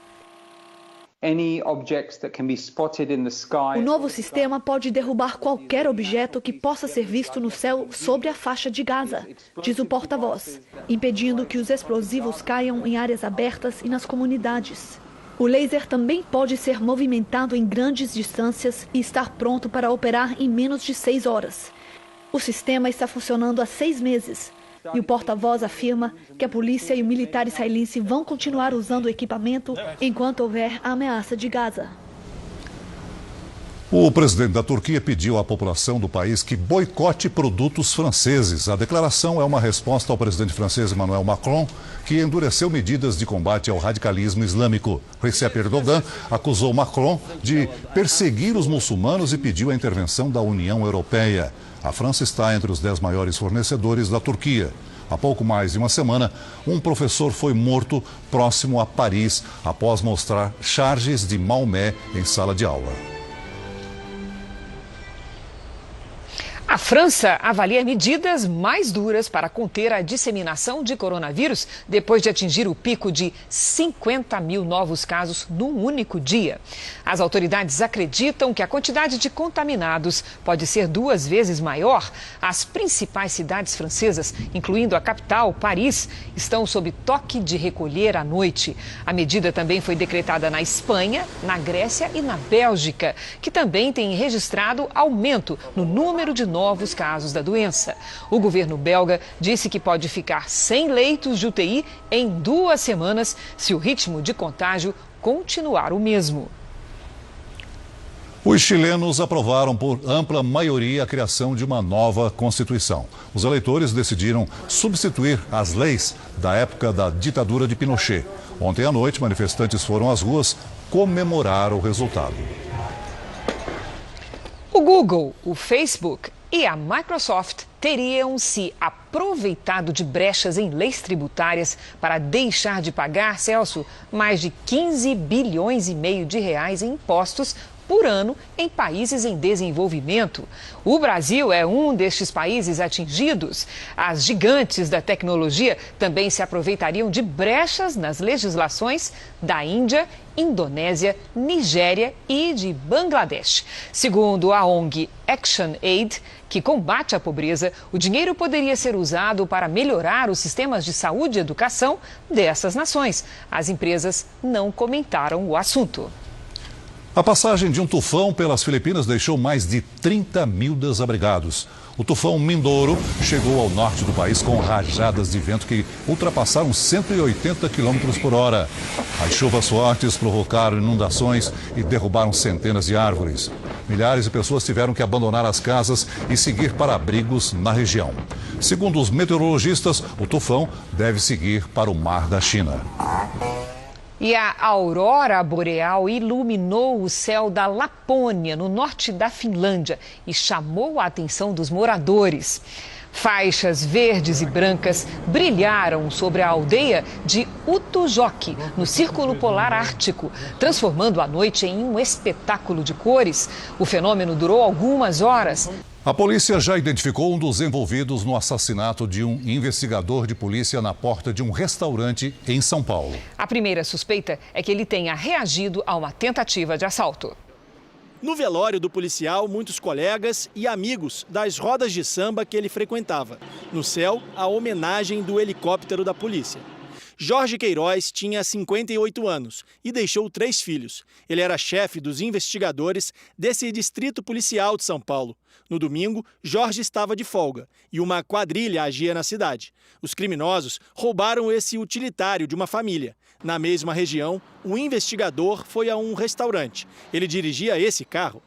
[SPEAKER 16] O novo sistema pode derrubar qualquer objeto que possa ser visto no céu sobre a faixa de Gaza, diz o porta-voz, impedindo que os explosivos caiam em áreas abertas e nas comunidades. O laser também pode ser movimentado em grandes distâncias e estar pronto para operar em menos de 6 horas. O sistema está funcionando há 6 meses. E o porta-voz afirma que a polícia e o militar israelense vão continuar usando o equipamento enquanto houver a ameaça de Gaza.
[SPEAKER 2] O presidente da Turquia pediu à população do país que boicote produtos franceses. A declaração é uma resposta ao presidente francês Emmanuel Macron, que endureceu medidas de combate ao radicalismo islâmico. Recep Erdogan acusou Macron de perseguir os muçulmanos e pediu a intervenção da União Europeia. A França está entre os 10 maiores fornecedores da Turquia. Há pouco mais de uma semana, um professor foi morto próximo a Paris após mostrar charges de Maomé em sala de aula.
[SPEAKER 1] A França avalia medidas mais duras para conter a disseminação de coronavírus depois de atingir o pico de 50 mil novos casos num único dia. As autoridades acreditam que a quantidade de contaminados pode ser 2 vezes maior. As principais cidades francesas, incluindo a capital, Paris, estão sob toque de recolher à noite. A medida também foi decretada na Espanha, na Grécia e na Bélgica, que também têm registrado aumento no número de novos casos da doença. O governo belga disse que pode ficar sem leitos de UTI em 2 semanas se o ritmo de contágio continuar o mesmo.
[SPEAKER 2] Os chilenos aprovaram por ampla maioria a criação de uma nova Constituição. Os eleitores decidiram substituir as leis da época da ditadura de Pinochet. Ontem à noite, manifestantes foram às ruas comemorar o resultado.
[SPEAKER 1] O Google, o Facebook e a Microsoft teriam se aproveitado de brechas em leis tributárias para deixar de pagar, Celso, mais de 15 bilhões e meio de reais em impostos por ano em países em desenvolvimento. O Brasil é um destes países atingidos. As gigantes da tecnologia também se aproveitariam de brechas nas legislações da Índia, Indonésia, Nigéria e de Bangladesh. Segundo a ONG ActionAid, que combate a pobreza, o dinheiro poderia ser usado para melhorar os sistemas de saúde e educação dessas nações. As empresas não comentaram o assunto.
[SPEAKER 2] A passagem de um tufão pelas Filipinas deixou mais de 30 mil desabrigados. O tufão Mindoro chegou ao norte do país com rajadas de vento que ultrapassaram 180 km por hora. As chuvas fortes provocaram inundações e derrubaram centenas de árvores. Milhares de pessoas tiveram que abandonar as casas e seguir para abrigos na região. Segundo os meteorologistas, o tufão deve seguir para o Mar da China.
[SPEAKER 1] E a aurora boreal iluminou o céu da Lapônia, no norte da Finlândia, e chamou a atenção dos moradores. Faixas verdes e brancas brilharam sobre a aldeia de Utujoki, no Círculo Polar Ártico, transformando a noite em um espetáculo de cores. O fenômeno durou algumas horas.
[SPEAKER 2] A polícia já identificou um dos envolvidos no assassinato de um investigador de polícia na porta de um restaurante em São Paulo.
[SPEAKER 1] A primeira suspeita é que ele tenha reagido a uma tentativa de assalto.
[SPEAKER 6] No velório do policial, muitos colegas e amigos das rodas de samba que ele frequentava. No céu, a homenagem do helicóptero da polícia. Jorge Queiroz tinha 58 anos e deixou 3 filhos. Ele era chefe dos investigadores desse distrito policial de São Paulo. No domingo, Jorge estava de folga e uma quadrilha agia na cidade. Os criminosos roubaram esse utilitário de uma família. Na mesma região, o investigador foi a um restaurante. Ele dirigia esse carro.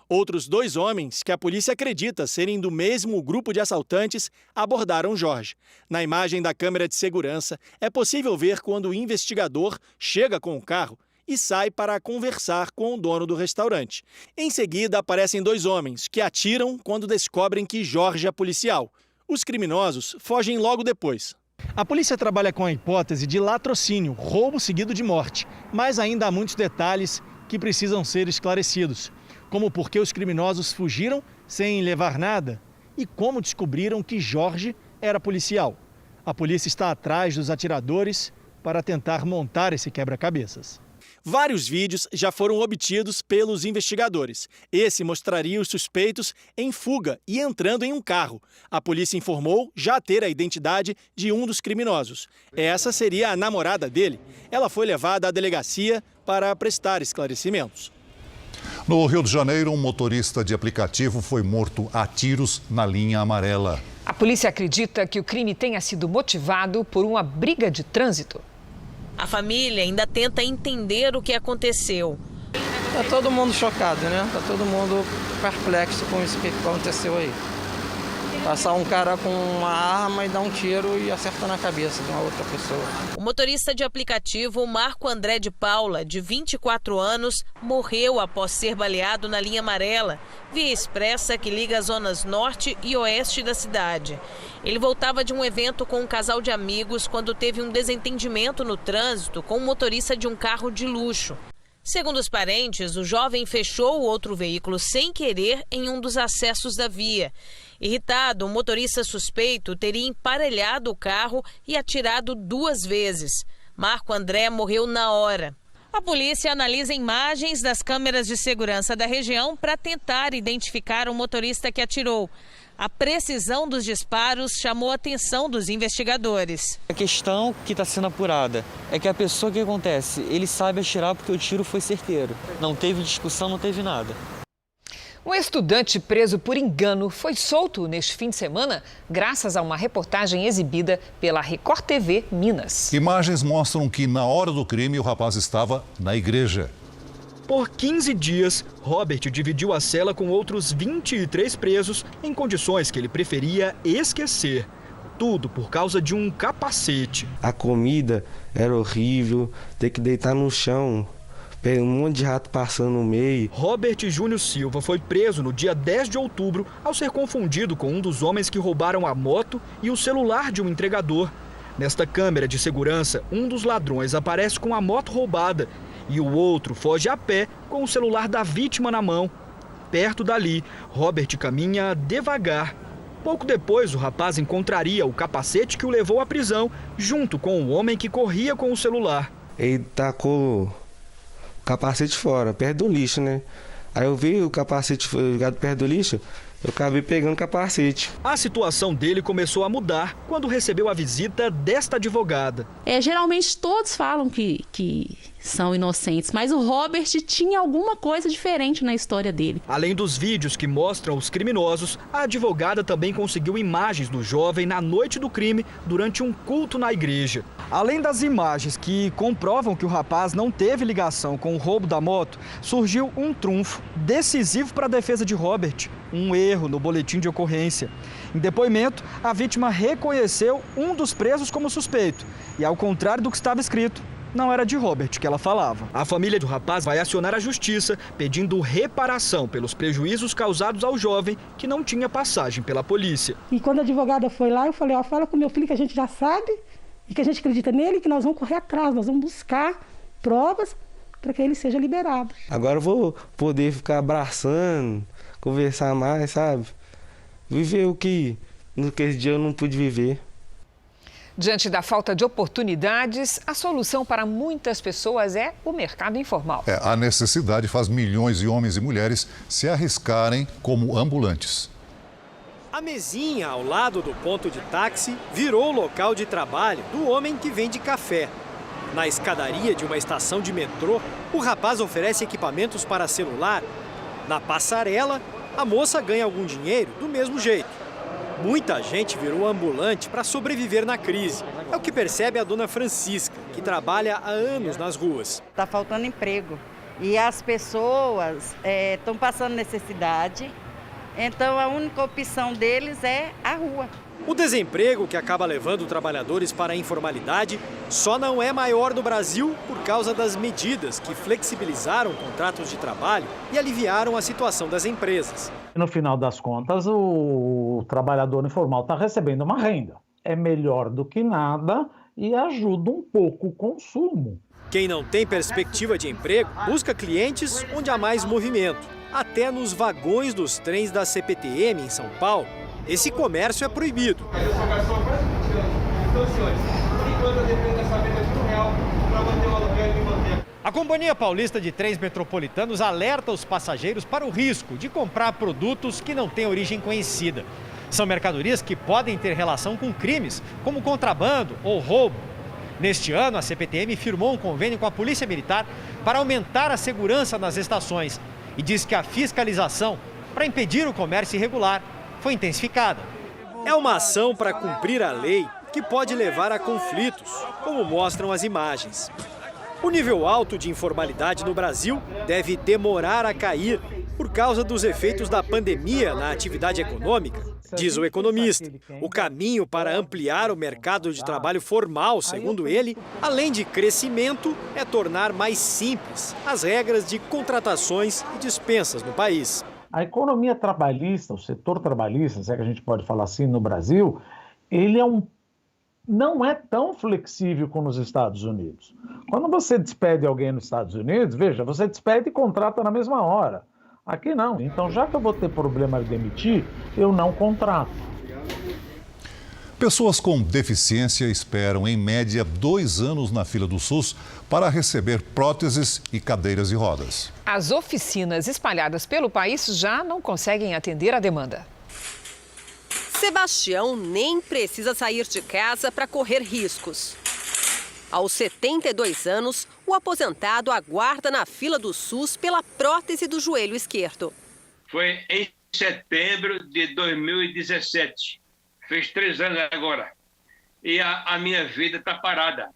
[SPEAKER 6] Outros 2 homens, que a polícia acredita serem do mesmo grupo de assaltantes, abordaram Jorge. Na imagem da câmera de segurança, é possível ver quando o investigador chega com o carro e sai para conversar com o dono do restaurante. Em seguida, aparecem 2 homens, que atiram quando descobrem que Jorge é policial. Os criminosos fogem logo depois. A polícia trabalha com a hipótese de latrocínio, roubo seguido de morte, mas ainda há muitos detalhes que precisam ser esclarecidos. Como por que os criminosos fugiram sem levar nada e como descobriram que Jorge era policial. A polícia está atrás dos atiradores para tentar montar esse quebra-cabeças. Vários vídeos já foram obtidos pelos investigadores. Esse mostraria os suspeitos em fuga e entrando em um carro. A polícia informou já ter a identidade de um dos criminosos. Essa seria a namorada dele. Ela foi levada à delegacia para prestar esclarecimentos.
[SPEAKER 2] No Rio de Janeiro, um motorista de aplicativo foi morto a tiros na linha amarela.
[SPEAKER 1] A polícia acredita que o crime tenha sido motivado por uma briga de trânsito.
[SPEAKER 17] A família ainda tenta entender o que aconteceu.
[SPEAKER 18] Tá todo mundo chocado, né? Tá todo mundo perplexo com isso que aconteceu aí. Passar um cara com uma arma e dar um tiro e acertar na cabeça de uma outra pessoa.
[SPEAKER 17] O motorista de aplicativo Marco André de Paula, de 24 anos, morreu após ser baleado na linha amarela, via expressa que liga as zonas norte e oeste da cidade. Ele voltava de um evento com um casal de amigos quando teve um desentendimento no trânsito com o motorista de um carro de luxo. Segundo os parentes, o jovem fechou o outro veículo sem querer em um dos acessos da via. Irritado, o motorista suspeito teria emparelhado o carro e atirado 2 vezes. Marco André morreu na hora. A polícia analisa imagens das câmeras de segurança da região para tentar identificar o motorista que atirou. A precisão dos disparos chamou a atenção dos investigadores.
[SPEAKER 20] A questão que está sendo apurada é que a pessoa que acontece, ele sabe atirar porque o tiro foi certeiro. Não teve discussão, não teve nada.
[SPEAKER 1] Um estudante preso por engano foi solto neste fim de semana graças a uma reportagem exibida pela Record TV Minas.
[SPEAKER 2] Imagens mostram que na hora do crime o rapaz estava na igreja.
[SPEAKER 21] Por 15 dias, Robert dividiu a cela com outros 23 presos em condições que ele preferia esquecer. Tudo por causa de um capacete.
[SPEAKER 23] A comida era horrível, ter que deitar no chão. Um monte de rato passando no meio.
[SPEAKER 21] Robert Júnior Silva foi preso no dia 10 de outubro ao ser confundido com um dos homens que roubaram a moto e o celular de um entregador. Nesta câmera de segurança, um dos ladrões aparece com a moto roubada e o outro foge a pé com o celular da vítima na mão. Perto dali, Robert caminha devagar. Pouco depois, o rapaz encontraria o capacete que o levou à prisão, junto com o homem que corria com o celular.
[SPEAKER 23] Ele tacou o capacete fora, perto do lixo, né? Aí eu vi o capacete jogado perto do lixo, eu acabei pegando o capacete.
[SPEAKER 21] A situação dele começou a mudar quando recebeu a visita desta advogada.
[SPEAKER 4] Geralmente todos falam que são inocentes, mas o Robert tinha alguma coisa diferente na história dele.
[SPEAKER 21] Além dos vídeos que mostram os criminosos, a advogada também conseguiu imagens do jovem na noite do crime durante um culto na igreja. Além das imagens que comprovam que o rapaz não teve ligação com o roubo da moto, surgiu um trunfo decisivo para a defesa de Robert, um erro no boletim de ocorrência. Em depoimento, a vítima reconheceu um dos presos como suspeito e, ao contrário do que estava escrito, não era de Robert que ela falava. A família do rapaz vai acionar a justiça pedindo reparação pelos prejuízos causados ao jovem que não tinha passagem pela polícia.
[SPEAKER 5] E quando a advogada foi lá, eu falei, fala com meu filho que a gente já sabe e que a gente acredita nele, que nós vamos correr atrás, nós vamos buscar provas para que ele seja liberado.
[SPEAKER 23] Agora eu vou poder ficar abraçando, conversar mais, sabe? Viver o que naquele dia eu não pude viver.
[SPEAKER 1] Diante da falta de oportunidades, a solução para muitas pessoas é o mercado informal.
[SPEAKER 2] A necessidade faz milhões de homens e mulheres se arriscarem como ambulantes.
[SPEAKER 6] A mesinha ao lado do ponto de táxi virou o local de trabalho do homem que vende café. Na escadaria de uma estação de metrô, o rapaz oferece equipamentos para celular. Na passarela, a moça ganha algum dinheiro do mesmo jeito. Muita gente virou ambulante para sobreviver na crise. É o que percebe a dona Francisca, que trabalha há anos nas ruas.
[SPEAKER 7] Está faltando emprego e as pessoas estão passando necessidade, então a única opção deles é a rua.
[SPEAKER 6] O desemprego que acaba levando trabalhadores para a informalidade só não é maior no Brasil por causa das medidas que flexibilizaram contratos de trabalho e aliviaram a situação das empresas.
[SPEAKER 19] No final das contas, o trabalhador informal está recebendo uma renda. É melhor do que nada e ajuda um pouco o consumo.
[SPEAKER 6] Quem não tem perspectiva de emprego busca clientes onde há mais movimento. Até nos vagões dos trens da CPTM em São Paulo, esse comércio é proibido. A Companhia Paulista de Trens Metropolitanos alerta os passageiros para o risco de comprar produtos que não têm origem conhecida. São mercadorias que podem ter relação com crimes, como contrabando ou roubo. Neste ano, a CPTM firmou um convênio com a Polícia Militar para aumentar a segurança nas estações e diz que a fiscalização para impedir o comércio irregular foi intensificada. É uma ação para cumprir a lei que pode levar a conflitos, como mostram as imagens. O nível alto de informalidade no Brasil deve demorar a cair por causa dos efeitos da pandemia na atividade econômica, diz o economista. O caminho para ampliar o mercado de trabalho formal, segundo ele, além de crescimento, é tornar mais simples as regras de contratações e dispensas no país.
[SPEAKER 19] A economia trabalhista, o setor trabalhista, se é que a gente pode falar assim, no Brasil, ele não é tão flexível como nos Estados Unidos. Quando você despede alguém nos Estados Unidos, veja, você despede e contrata na mesma hora. Aqui não. Então, já que eu vou ter problema de demitir, eu não contrato.
[SPEAKER 2] Pessoas com deficiência esperam, em média, 2 anos na fila do SUS para receber próteses e cadeiras de rodas.
[SPEAKER 1] As oficinas espalhadas pelo país já não conseguem atender a demanda.
[SPEAKER 22] Sebastião nem precisa sair de casa para correr riscos. Aos 72 anos, o aposentado aguarda na fila do SUS pela prótese do joelho esquerdo.
[SPEAKER 25] Foi em setembro de 2017. Fez 3 anos agora. E a minha vida está parada.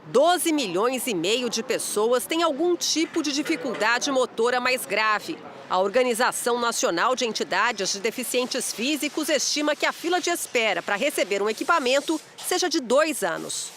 [SPEAKER 22] 12 milhões e meio de pessoas têm algum tipo de dificuldade motora mais grave. A Organização Nacional de Entidades de Deficientes Físicos estima que a fila de espera para receber um equipamento seja de 2 anos.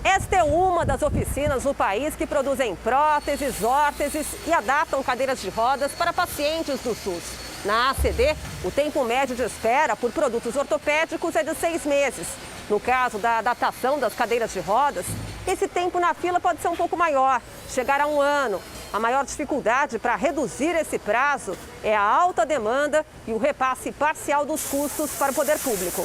[SPEAKER 22] Esta é uma das oficinas no país que produzem próteses, órteses e adaptam cadeiras de rodas para pacientes do SUS. Na ACD, o tempo médio de espera por produtos ortopédicos é de 6 meses. No caso da adaptação das cadeiras de rodas, esse tempo na fila pode ser um pouco maior, chegar a 1 ano. A maior dificuldade para reduzir esse prazo é a alta demanda e o repasse parcial dos custos para o poder público.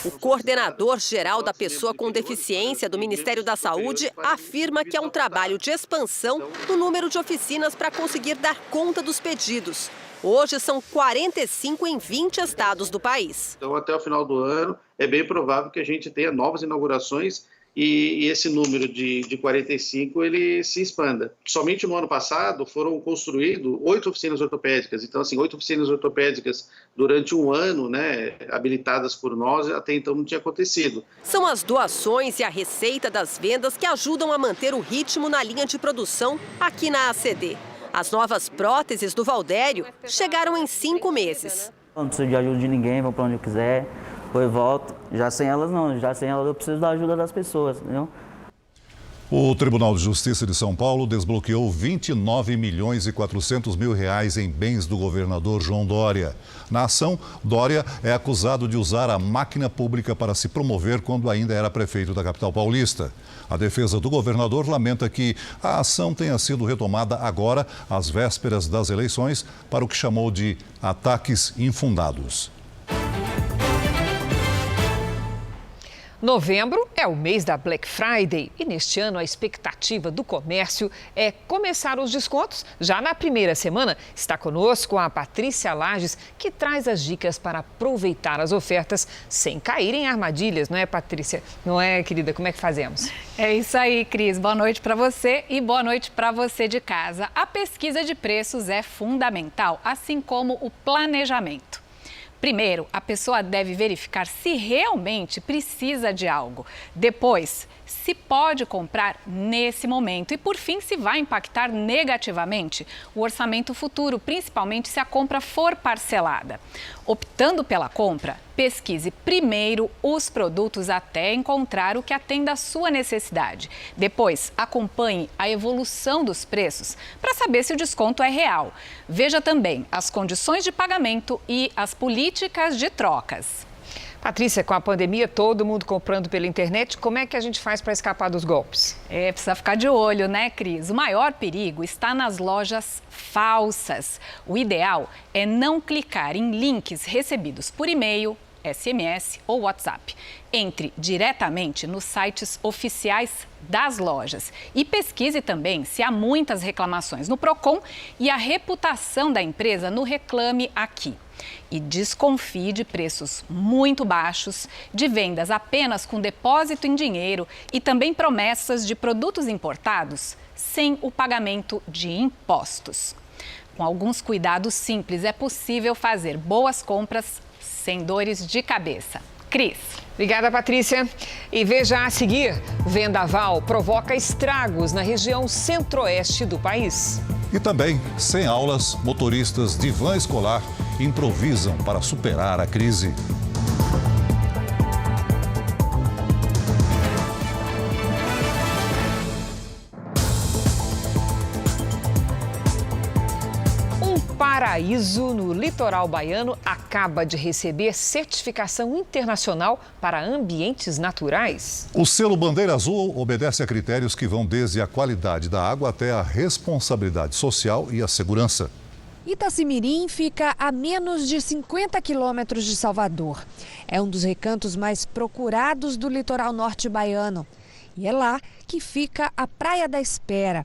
[SPEAKER 22] O coordenador-geral da pessoa com deficiência do Ministério da Saúde afirma que é um trabalho de expansão no número de oficinas para conseguir dar conta dos pedidos. Hoje são 45 em 20 estados do país.
[SPEAKER 3] Então, até o final do ano, é bem provável que a gente tenha novas inaugurações e esse número de 45 ele se expanda. Somente no ano passado foram construídas 8 oficinas ortopédicas. Então, assim, 8 oficinas ortopédicas durante um ano, né, habilitadas por nós, até então não tinha acontecido.
[SPEAKER 22] São as doações e a receita das vendas que ajudam a manter o ritmo na linha de produção aqui na ACD. As novas próteses do Valdério chegaram em 5 meses.
[SPEAKER 8] Não preciso de ajuda de ninguém, vou para onde eu quiser. Depois volto, já sem elas não, já sem elas eu preciso da ajuda das pessoas, entendeu?
[SPEAKER 2] O Tribunal de Justiça de São Paulo desbloqueou 29 milhões e 400 mil reais em bens do governador João Dória. Na ação, Dória é acusado de usar a máquina pública para se promover quando ainda era prefeito da capital paulista. A defesa do governador lamenta que a ação tenha sido retomada agora, às vésperas das eleições, para o que chamou de ataques infundados.
[SPEAKER 1] Novembro é o mês da Black Friday e neste ano a expectativa do comércio é começar os descontos. Já na primeira semana está conosco a Patrícia Lages, que traz as dicas para aproveitar as ofertas sem cair em armadilhas, não é, Patrícia? Não é, querida? Como é que fazemos?
[SPEAKER 9] É isso aí, Cris. Boa noite para você e boa noite para você de casa. A pesquisa de preços é fundamental, assim como o planejamento. Primeiro, a pessoa deve verificar se realmente precisa de algo. Depois, se pode comprar nesse momento. E, por fim, se vai impactar negativamente o orçamento futuro, principalmente se a compra for parcelada. Optando pela compra, pesquise primeiro os produtos até encontrar o que atenda à sua necessidade. Depois, acompanhe a evolução dos preços para saber se o desconto é real. Veja também as condições de pagamento e as políticas de trocas.
[SPEAKER 1] Patrícia, com a pandemia, todo mundo comprando pela internet, como é que a gente faz para escapar dos golpes?
[SPEAKER 9] Precisa ficar de olho, né, Cris? O maior perigo está nas lojas falsas. O ideal é não clicar em links recebidos por e-mail, SMS ou WhatsApp. Entre diretamente nos sites oficiais das lojas e pesquise também se há muitas reclamações no Procon e a reputação da empresa no Reclame Aqui. E desconfie de preços muito baixos, de vendas apenas com depósito em dinheiro e também promessas de produtos importados sem o pagamento de impostos. Com alguns cuidados simples, é possível fazer boas compras sem dores de cabeça. Cris.
[SPEAKER 1] Obrigada, Patrícia. E veja a seguir, vendaval provoca estragos na região centro-oeste do país.
[SPEAKER 2] E também, sem aulas, motoristas de van escolar improvisam para superar a crise.
[SPEAKER 1] Paraíso, no litoral baiano, acaba de receber certificação internacional para ambientes naturais.
[SPEAKER 2] O selo Bandeira Azul obedece a critérios que vão desde a qualidade da água até a responsabilidade social e a segurança.
[SPEAKER 10] Itacimirim fica a menos de 50 quilômetros de Salvador. É um dos recantos mais procurados do litoral norte baiano. E é lá que fica a Praia da Espera.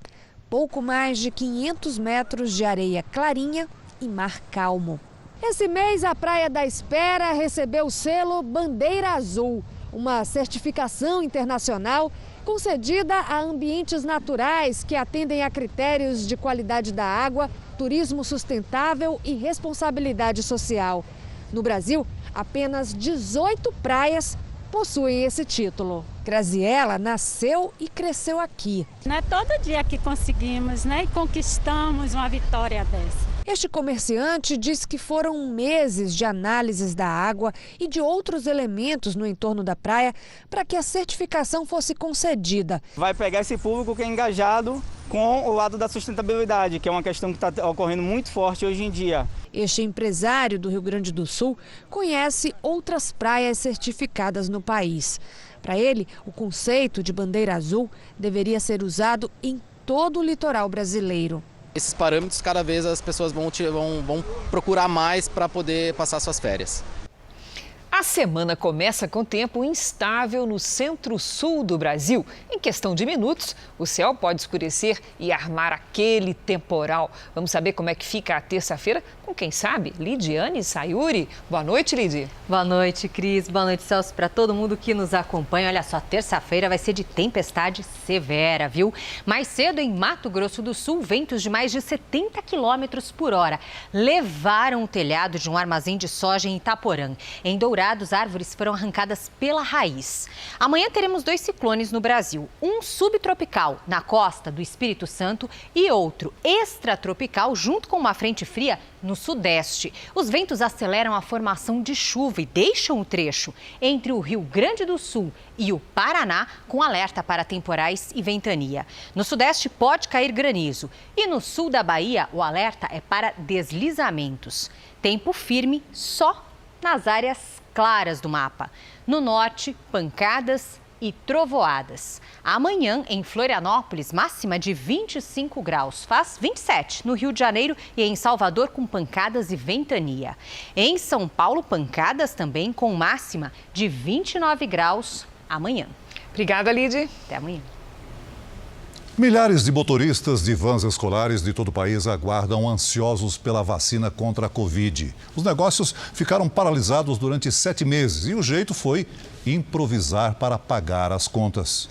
[SPEAKER 10] Pouco mais de 500 metros de areia clarinha e mar calmo. Esse mês, a Praia da Espera recebeu o selo Bandeira Azul, uma certificação internacional concedida a ambientes naturais que atendem a critérios de qualidade da água, turismo sustentável e responsabilidade social. No Brasil, apenas 18 praias possuem esse título. Graziela nasceu e cresceu aqui.
[SPEAKER 11] Não é todo dia que conseguimos, né? E conquistamos uma vitória dessa.
[SPEAKER 10] Este comerciante diz que foram meses de análises da água e de outros elementos no entorno da praia para que a certificação fosse concedida.
[SPEAKER 24] Vai pegar esse público que é engajado com o lado da sustentabilidade, que é uma questão que está ocorrendo muito forte hoje em dia.
[SPEAKER 10] Este empresário do Rio Grande do Sul conhece outras praias certificadas no país, Para ele, o conceito de bandeira azul deveria ser usado em todo o litoral brasileiro.
[SPEAKER 12] Esses parâmetros, cada vez as pessoas vão procurar mais para poder passar suas férias.
[SPEAKER 1] A semana começa com tempo instável no centro-sul do Brasil. Em questão de minutos, o céu pode escurecer e armar aquele temporal. Vamos saber como é que fica a terça-feira com quem sabe? Lidiane Sayuri. Boa noite, Lidi.
[SPEAKER 13] Boa noite, Cris. Boa noite, Celso, para todo mundo que nos acompanha. Olha só, terça-feira vai ser de tempestade severa, viu? Mais cedo, em Mato Grosso do Sul, ventos de mais de 70 km por hora levaram o telhado de um armazém de soja em Itaporã. Em Dourados, árvores foram arrancadas pela raiz. Amanhã teremos 2 ciclones no Brasil. Um subtropical na costa do Espírito Santo e outro extratropical junto com uma frente fria no sudeste. Os ventos aceleram a formação de chuva e deixam o trecho entre o Rio Grande do Sul e o Paraná com alerta para temporais e ventania. No sudeste pode cair granizo e no sul da Bahia o alerta é para deslizamentos. Tempo firme só nas áreas claras do mapa. No norte, pancadas e trovoadas. Amanhã, em Florianópolis, máxima de 25 graus. Faz 27 no Rio de Janeiro e em Salvador com pancadas e ventania. Em São Paulo, pancadas também com máxima de 29 graus amanhã.
[SPEAKER 1] Obrigada, Lidy.
[SPEAKER 13] Até amanhã.
[SPEAKER 2] Milhares de motoristas de vans escolares de todo o país aguardam ansiosos pela vacina contra a Covid. Os negócios ficaram paralisados durante 7 meses e o jeito foi improvisar para pagar as contas.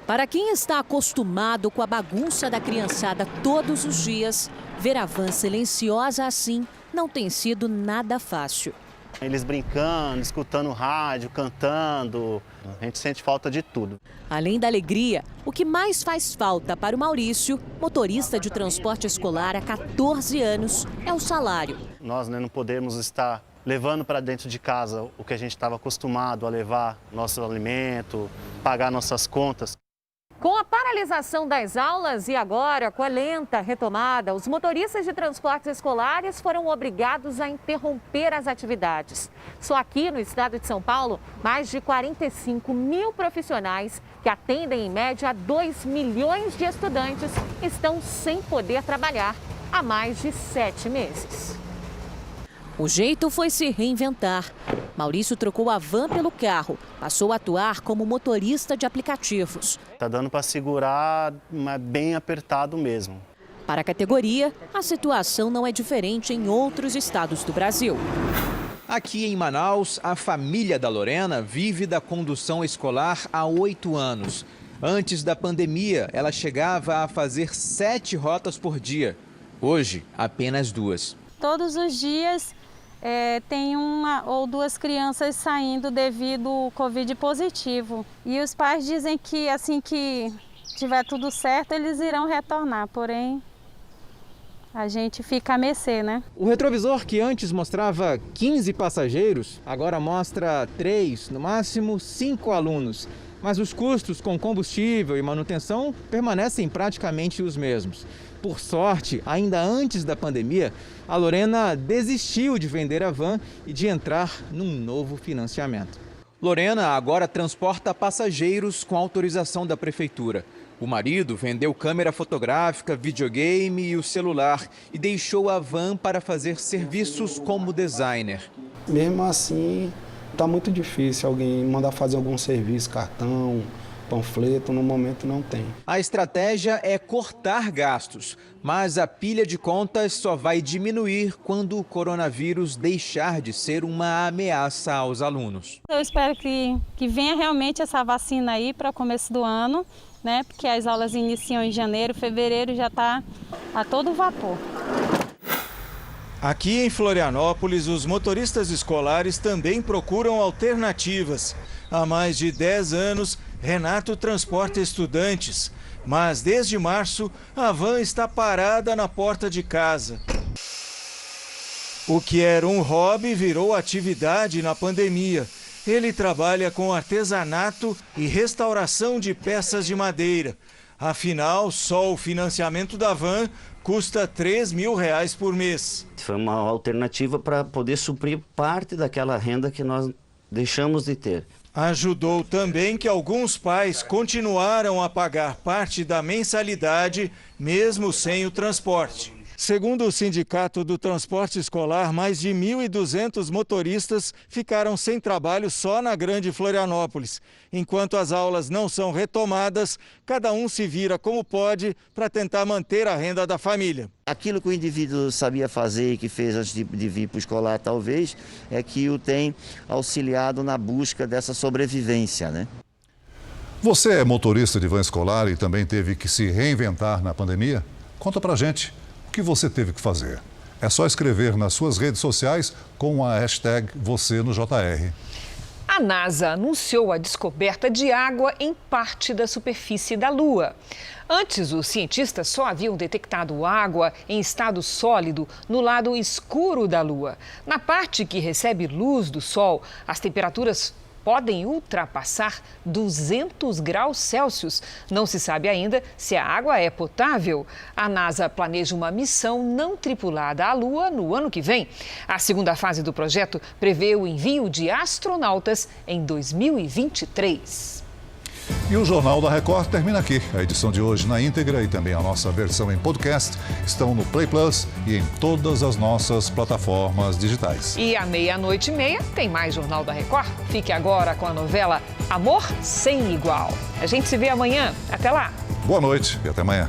[SPEAKER 14] Para quem está acostumado com a bagunça da criançada todos os dias, ver a van silenciosa assim não tem sido nada fácil.
[SPEAKER 15] Eles brincando, escutando rádio, cantando, a gente sente falta de tudo.
[SPEAKER 14] Além da alegria, o que mais faz falta para o Maurício, motorista de transporte escolar há 14 anos, é o salário.
[SPEAKER 15] Nós não podemos estar levando para dentro de casa o que a gente estava acostumado a levar, nosso alimento, pagar nossas contas.
[SPEAKER 16] Com a paralisação das aulas e agora com a lenta retomada, os motoristas de transportes escolares foram obrigados a interromper as atividades. Só aqui no estado de São Paulo, mais de 45 mil profissionais que atendem em média 2 milhões de estudantes estão sem poder trabalhar há mais de 7 meses.
[SPEAKER 14] O jeito foi se reinventar. Maurício trocou a van pelo carro, passou a atuar como motorista de aplicativos.
[SPEAKER 15] Tá dando para segurar, mas bem apertado mesmo.
[SPEAKER 14] Para a categoria, a situação não é diferente em outros estados do Brasil.
[SPEAKER 26] Aqui em Manaus, a família da Lorena vive da condução escolar há 8 anos. Antes da pandemia, ela chegava a fazer 7 rotas por dia. Hoje, apenas 2.
[SPEAKER 11] Todos os dias tem 1 ou 2 crianças saindo devido ao Covid positivo. E os pais dizem que assim que tiver tudo certo, eles irão retornar, porém a gente fica a mercê, né?
[SPEAKER 26] O retrovisor que antes mostrava 15 passageiros, agora mostra 3, no máximo 5 alunos. Mas os custos com combustível e manutenção permanecem praticamente os mesmos. Por sorte, ainda antes da pandemia, a Lorena desistiu de vender a van e de entrar num novo financiamento. Lorena agora transporta passageiros com autorização da prefeitura. O marido vendeu câmera fotográfica, videogame e o celular e deixou a van para fazer serviços como designer.
[SPEAKER 27] Mesmo assim, está muito difícil alguém mandar fazer algum serviço, cartão, panfleto, no momento não tem.
[SPEAKER 26] A estratégia é cortar gastos, mas a pilha de contas só vai diminuir quando o coronavírus deixar de ser uma ameaça aos alunos.
[SPEAKER 11] Eu espero que venha realmente essa vacina aí para o começo do ano, né? Porque as aulas iniciam em janeiro, fevereiro já está a todo vapor.
[SPEAKER 26] Aqui em Florianópolis, os motoristas escolares também procuram alternativas. Há mais de 10 anos, Renato transporta estudantes, mas desde março a van está parada na porta de casa. O que era um hobby virou atividade na pandemia. Ele trabalha com artesanato e restauração de peças de madeira. Afinal, só o financiamento da van custa R$3.000 por mês.
[SPEAKER 28] Foi uma alternativa para poder suprir parte daquela renda que nós deixamos de ter.
[SPEAKER 4] Ajudou também que alguns pais continuaram a pagar parte da mensalidade, mesmo sem o transporte. Segundo o Sindicato do Transporte Escolar, mais de 1.200 motoristas ficaram sem trabalho só na Grande Florianópolis. Enquanto as aulas não são retomadas, cada um se vira como pode para tentar manter a renda da família.
[SPEAKER 5] Aquilo que o indivíduo sabia fazer e que fez antes de vir para o escolar, talvez, é que o tem auxiliado na busca dessa sobrevivência, né?
[SPEAKER 2] Você é motorista de van escolar e também teve que se reinventar na pandemia? Conta pra gente. O que você teve que fazer? É só escrever nas suas redes sociais com a hashtag #VocêNoJR.
[SPEAKER 1] A NASA anunciou a descoberta de água em parte da superfície da Lua. Antes, os cientistas só haviam detectado água em estado sólido no lado escuro da Lua. Na parte que recebe luz do Sol, as temperaturas podem ultrapassar 200 graus Celsius. Não se sabe ainda se a água é potável. A NASA planeja uma missão não tripulada à Lua no ano que vem. A segunda fase do projeto prevê o envio de astronautas em 2023.
[SPEAKER 2] E o Jornal da Record termina aqui. A edição de hoje na íntegra e também a nossa versão em podcast estão no Play Plus e em todas as nossas plataformas digitais.
[SPEAKER 1] E à 00:30 tem mais Jornal da Record. Fique agora com a novela Amor Sem Igual. A gente se vê amanhã. Até lá.
[SPEAKER 2] Boa noite e até amanhã.